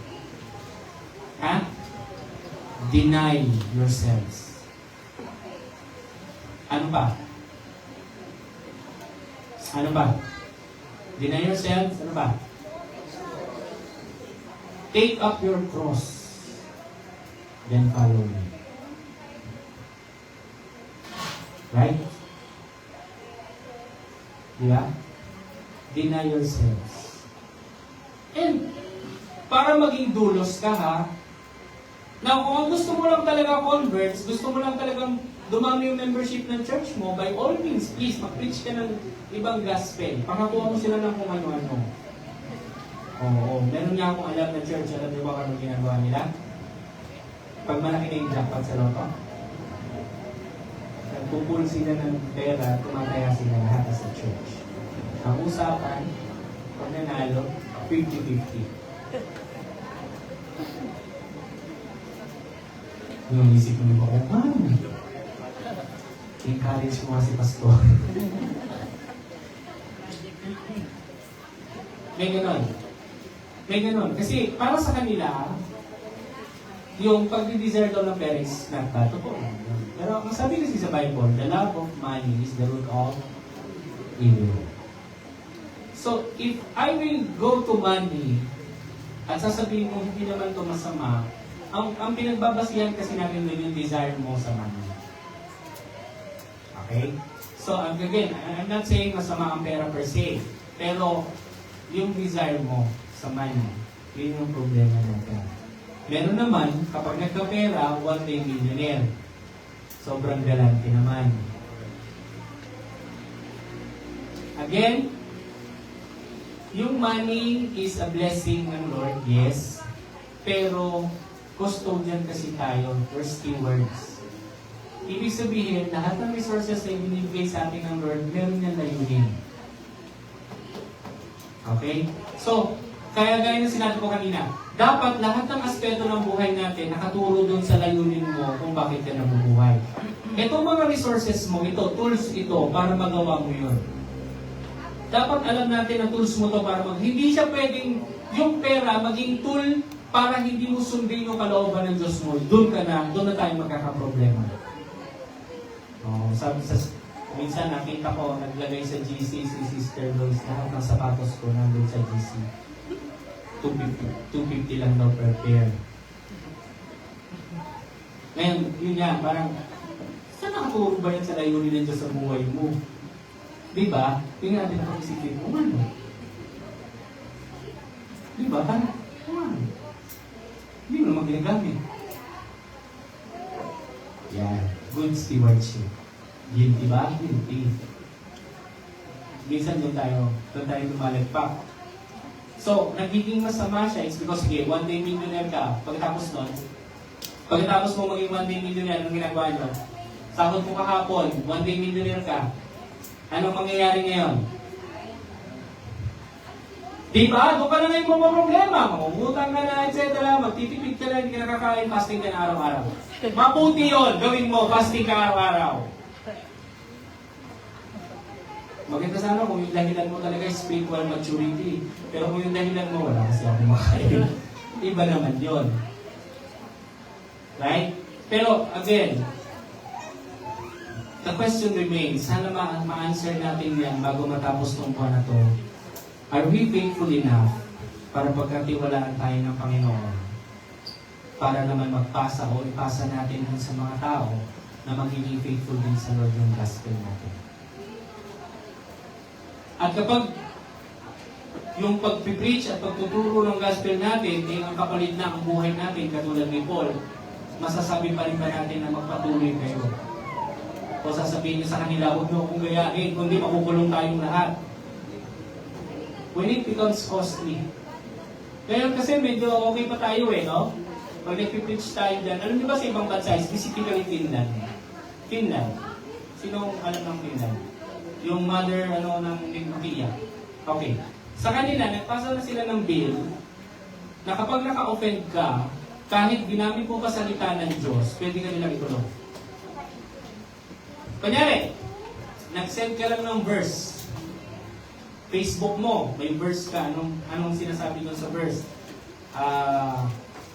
S4: Deny yourselves. Ano ba? Ano ba? Deny yourselves. Ano ba? Take up your cross. Then follow me. Right? Diba? Deny yourselves. And, para maging dulos ka ha, now kung gusto mo lang talaga converts, gusto mo lang talagang dumami yung membership ng church mo, by all means, please, mag-preach ka ng ibang gospel. Pakakuha mo sila ng kung ano-ano. Oo, meron nga akong alam na church, alam niyo ba anong ginagawa nila? Pag malaki na yung jackpot sa loto, nagpupul sila ng pera, tumataya sila lahat sa church. Ang usapan, pag nanalo, 50-50. Yung isip mo ba, encourage mo nga si pastor. May ganon. May ganun. Kasi para sa kanila, yung pag-desire daw ng parents na totoo. Pero ang sabi kasi sa Bible, the love of money is the root of evil. So, if I will go to money, at sasabihin mo, hindi naman ito masama, ang pinagbabasihan kasi natin na yung desire mo sa money. Okay? So, again, I'm not saying masama ang pera per se, pero yung desire mo sa money, yun yung problema natin. Meron naman, kapag nagkapera, one day millionaire. Sobrang galante naman. Again, yung money is a blessing ng Lord, yes. Pero, custodian kasi tayo, we're stewards. Ibig sabihin, lahat ng resources na ibinibigay sa atin ng Lord, meron niyang layunin. Okay? So, kaya gaya ng sinabi ko kanina, dapat lahat ng aspeto ng buhay natin nakaturo dun sa layunin mo kung bakit ka nabubuhay. Itong mga resources mo, ito, tools ito, para magawa mo yun. Dapat alam natin na tools mo to para hindi siya pwedeng yung pera maging tool para hindi mo sundin yung kalooban ng Diyos mo. Doon na tayo magkakaproblema. Minsan nakita ko, naglagay sa GC si Sister Rose, lahat ng sapatos ko nandun sa GC. 250 lang daw per pair. Ngayon, yun nga, parang, saan nakaturo ba yan sa layunin ng Diyos sa buhay mo? Diba? Yung natin ang pag-isipin mo, ano? Diba? Ano? Hindi mo naman ginagamit. Yan. Good stewardship. Guilty ba? Guilty. Minsan doon tayo lumalagpak. So, nagiging masama siya is because, sige, one day millionaire ka. Pagkatapos mo maging one day millionaire, anong ginagawa nyo? Sahod mo kahapon, one day millionaire ka. Anong mangyayari ngayon? Diba? Doon ka na ngayon mga problema. Mamumutang ka na, etc. Magtitipid ka na, hindi ka nakakain, fasting ka na araw-araw. Mabuti yun, gawin mo, fasting ka araw-araw. Maganda sana kung yung dahilan mo talaga is spiritual maturity. Pero kung yung dahilan mo, wala kasi ako makain. Iba naman yun. Right? Pero, again, the question remains, sana ma-answer natin yan bago matapos ng buwan na to. Are we faithful enough para pagkatiwalaan tayo ng Panginoon? Para naman magpasa o ipasa natin sa mga tao na magiging faithful din sa Lord yung gospel natin. At kapag yung pag-preach at pagtuturo ng gospel natin, eh, ang kapalit na ang buhay natin, katulad ni Paul, masasabi pa rin ba natin na magpatuloy kayo? O sasabihin niyo sa kanila, huwag niyo akong gayahin, kundi makukulong tayong lahat. When it becomes costly. Ngayon kasi medyo okay pa tayo no? Pag nag-preach tayo dyan, alam niyo ba sa ibang bansa, specifically Finland? Finland. Sinong alam ng Finland? Yung mother, ng Nokia. Okay. Sa kanila, nagpasa na sila ng bill na kapag naka-offend ka, kahit ginamit mo pa salita ng Diyos, pwede ka nilang ikulong. Kunyari, nag-send ka lang ng verse. Facebook mo, may verse ka. Anong sinasabi doon sa verse?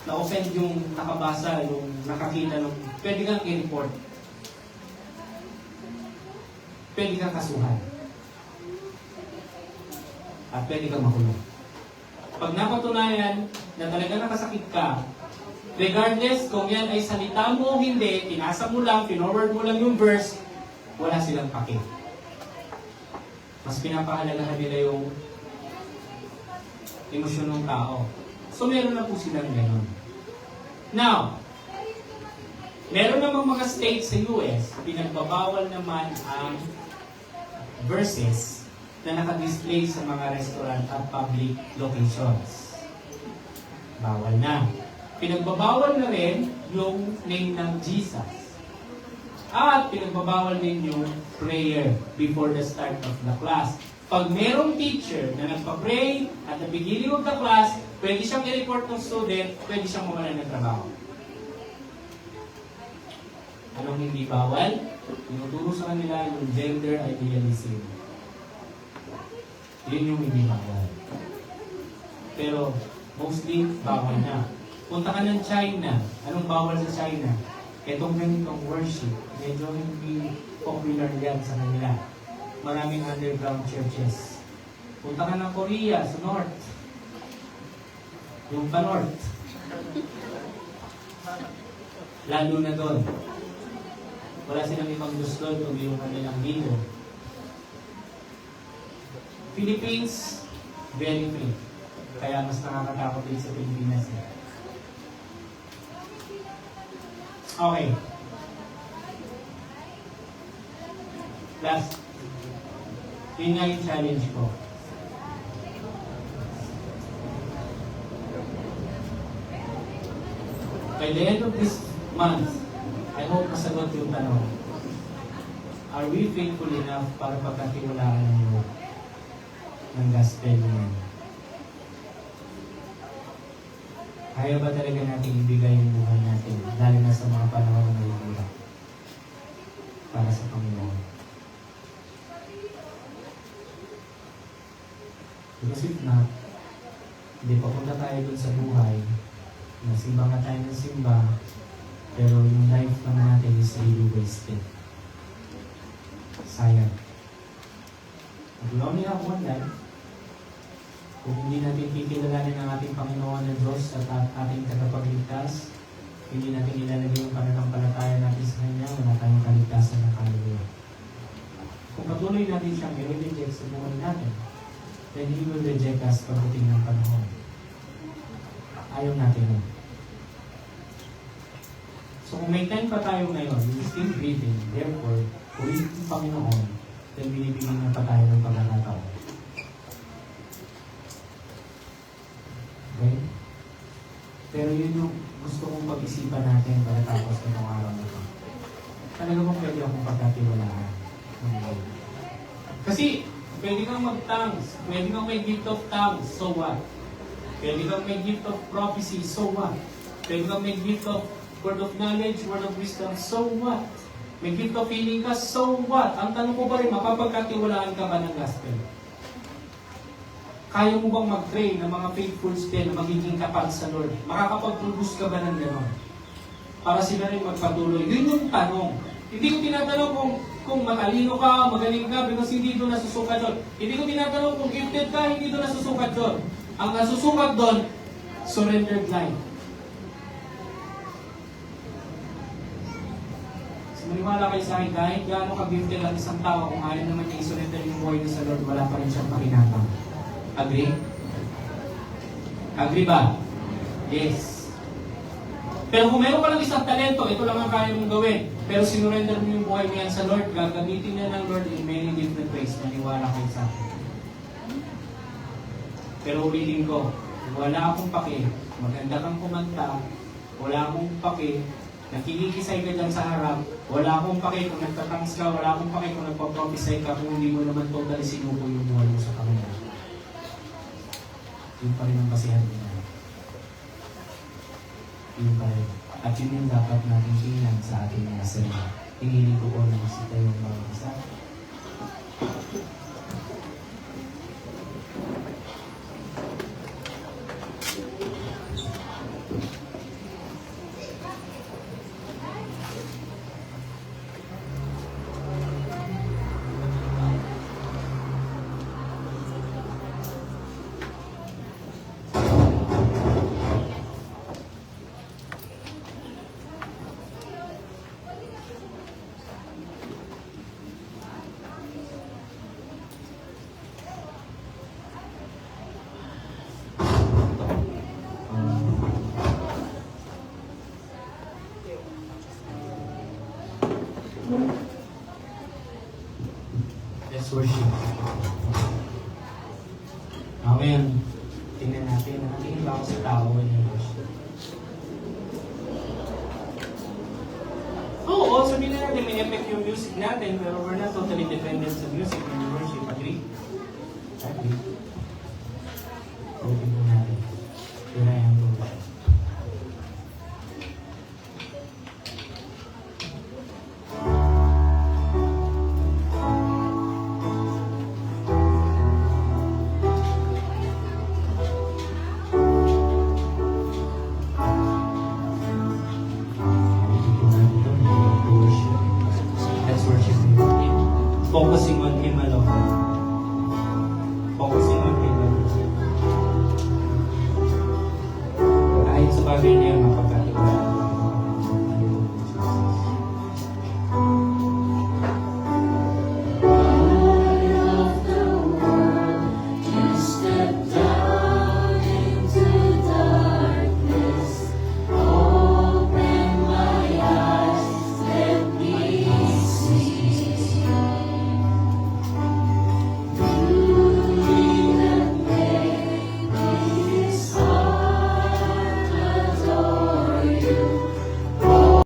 S4: Na-offend yung nakabasa, yung nakakita, pwede kang i-report. Pwede kang kasuhan. At pwede kang makulong. Pag napatunayan na talaga nakasakit ka, regardless kung yan ay salita mo o hindi, pinasa mo lang, pinorward mo lang yung verse, wala silang pake. Mas pinapahalagahan nila yung emosyon ng tao. So meron na po silang gano'n. Now, meron namang mga states sa US, pinagbabawal naman ang verses na nakadisplay sa mga restaurant at public locations. Bawal na. Pinagbabawal na rin yung name ng Jesus. At pinagbabawal din yung prayer before the start of the class. Pag merong teacher na nagpa-pray at the beginning of the class, pwede siyang i-report ng student, pwede siyang mawalan ng trabaho. Anong hindi bawal? Tinuturo sa kanila yung gender idealism. Yun yung hindi bawal. Pero Mostly, bawal na. Punta ka ng China. Anong bawal sa China? Itong ganitong worship. Medyo hindi popular yan sa kanila. Maraming underground churches. Punta ka ng Korea, sa North. Yung pa-North. Lalo na doon. Wala silang ibang gusto kundi yung kanilang dito. Philippines, very free. Kaya mas nakakatakot din sa Pilipinas. Okay. Last. Yun nga yung challenge ko. By the end of this month, I hope masagot yung tanong. Are we faithful enough para pagkatiwalaan ng gospel ngayon? Kaya ba talaga natin ibigay yung buhay natin, lalo na sa mga panahon na mahihirap para sa Panginoon? Because if not, hindi papunta tayo dun sa buhay, nasimba nga tayo ng simba, pero yung life naman natin is really wasted. Sayang. We only have one life. Kung hindi natin kikilalanin ang ating Panginoon na Diyos at ating tagapagligtas, hindi natin ilalagay yung pananampalataya natin sa Kanya, wala tayong kaligtasan ng kaluluwa. Kung patuloy natin siyang i-reject sa buhay natin, then He will reject us pagdating ng panahon. Ayaw natin yun. So kung may time pa tayo ngayon, we still breathing, therefore, kung yung Panginoon, then binibigyan na pa tayo ng pagkakataon. Okay? Pero yun yung gusto kong pag-isipan natin para tapos ng araw na ito. Talaga bang pwede akong pagkatiwalaan? Kasi, pwede kang mag-tongues, pwede kang may gift of tongues, so what? Pwede kang may gift of prophecy, so what? Pwede kang may gift of word of knowledge, word of wisdom, so what? May gift of healing ka, so what? Ang tanong ko ba rin, mapapagkatiwalaan ka ba ng gospel? Kaya mo bang mag-train ng mga faithfuls din na magiging kapag sa Lord? Makakapag-produce ka ba ng gano'n? Para sila rin magpatuloy. Yun yung tanong. Hindi ko tinatanong kung matalino ka, magaling ka, because hindi doon nasusukat doon. Hindi ko tinatanong kung gifted ka, hindi doon nasusukat doon. Ang nasusukat doon, surrendered life. So, maniwala kayo sa akin, kahit gaano ka-gifted ang isang tao, kung ayaw naman niya i-surrender yung buhay niya sa Lord, wala pa rin siyang pakinabang. Agree? Agree ba? Yes. Pero kung meron ka lang isang talento, ito lang ang kaya mong gawin. Pero sinurrender mo yung buhay mo yan sa Lord, gagamitin niya ng Lord in many different ways. Maniwala kayo sa akin. Pero ulitin ko, wala akong pake. Maganda kang kumanta, wala akong pake. Nakikikisay ka dyan sa harap, wala akong pake kung nagtatangs ka, wala akong pake kung nagpaprophesy ka, kung hindi mo naman totally sinuko yung buhay mo sa Panginoon. Yun pa rin ang basihan niya. Yun pa rin. At yun yung dapat natin tingnan sa ating mga sarili. Hinihiling ko po na masita yung mga isa. Let's worship. Amen. Tingnan natin. Nakatingin ba ako sa tao when you worship? Oo, sabihin na natin may effect yung music natin, pero we're not totally dependent sa music when you worship. Agree? Agree.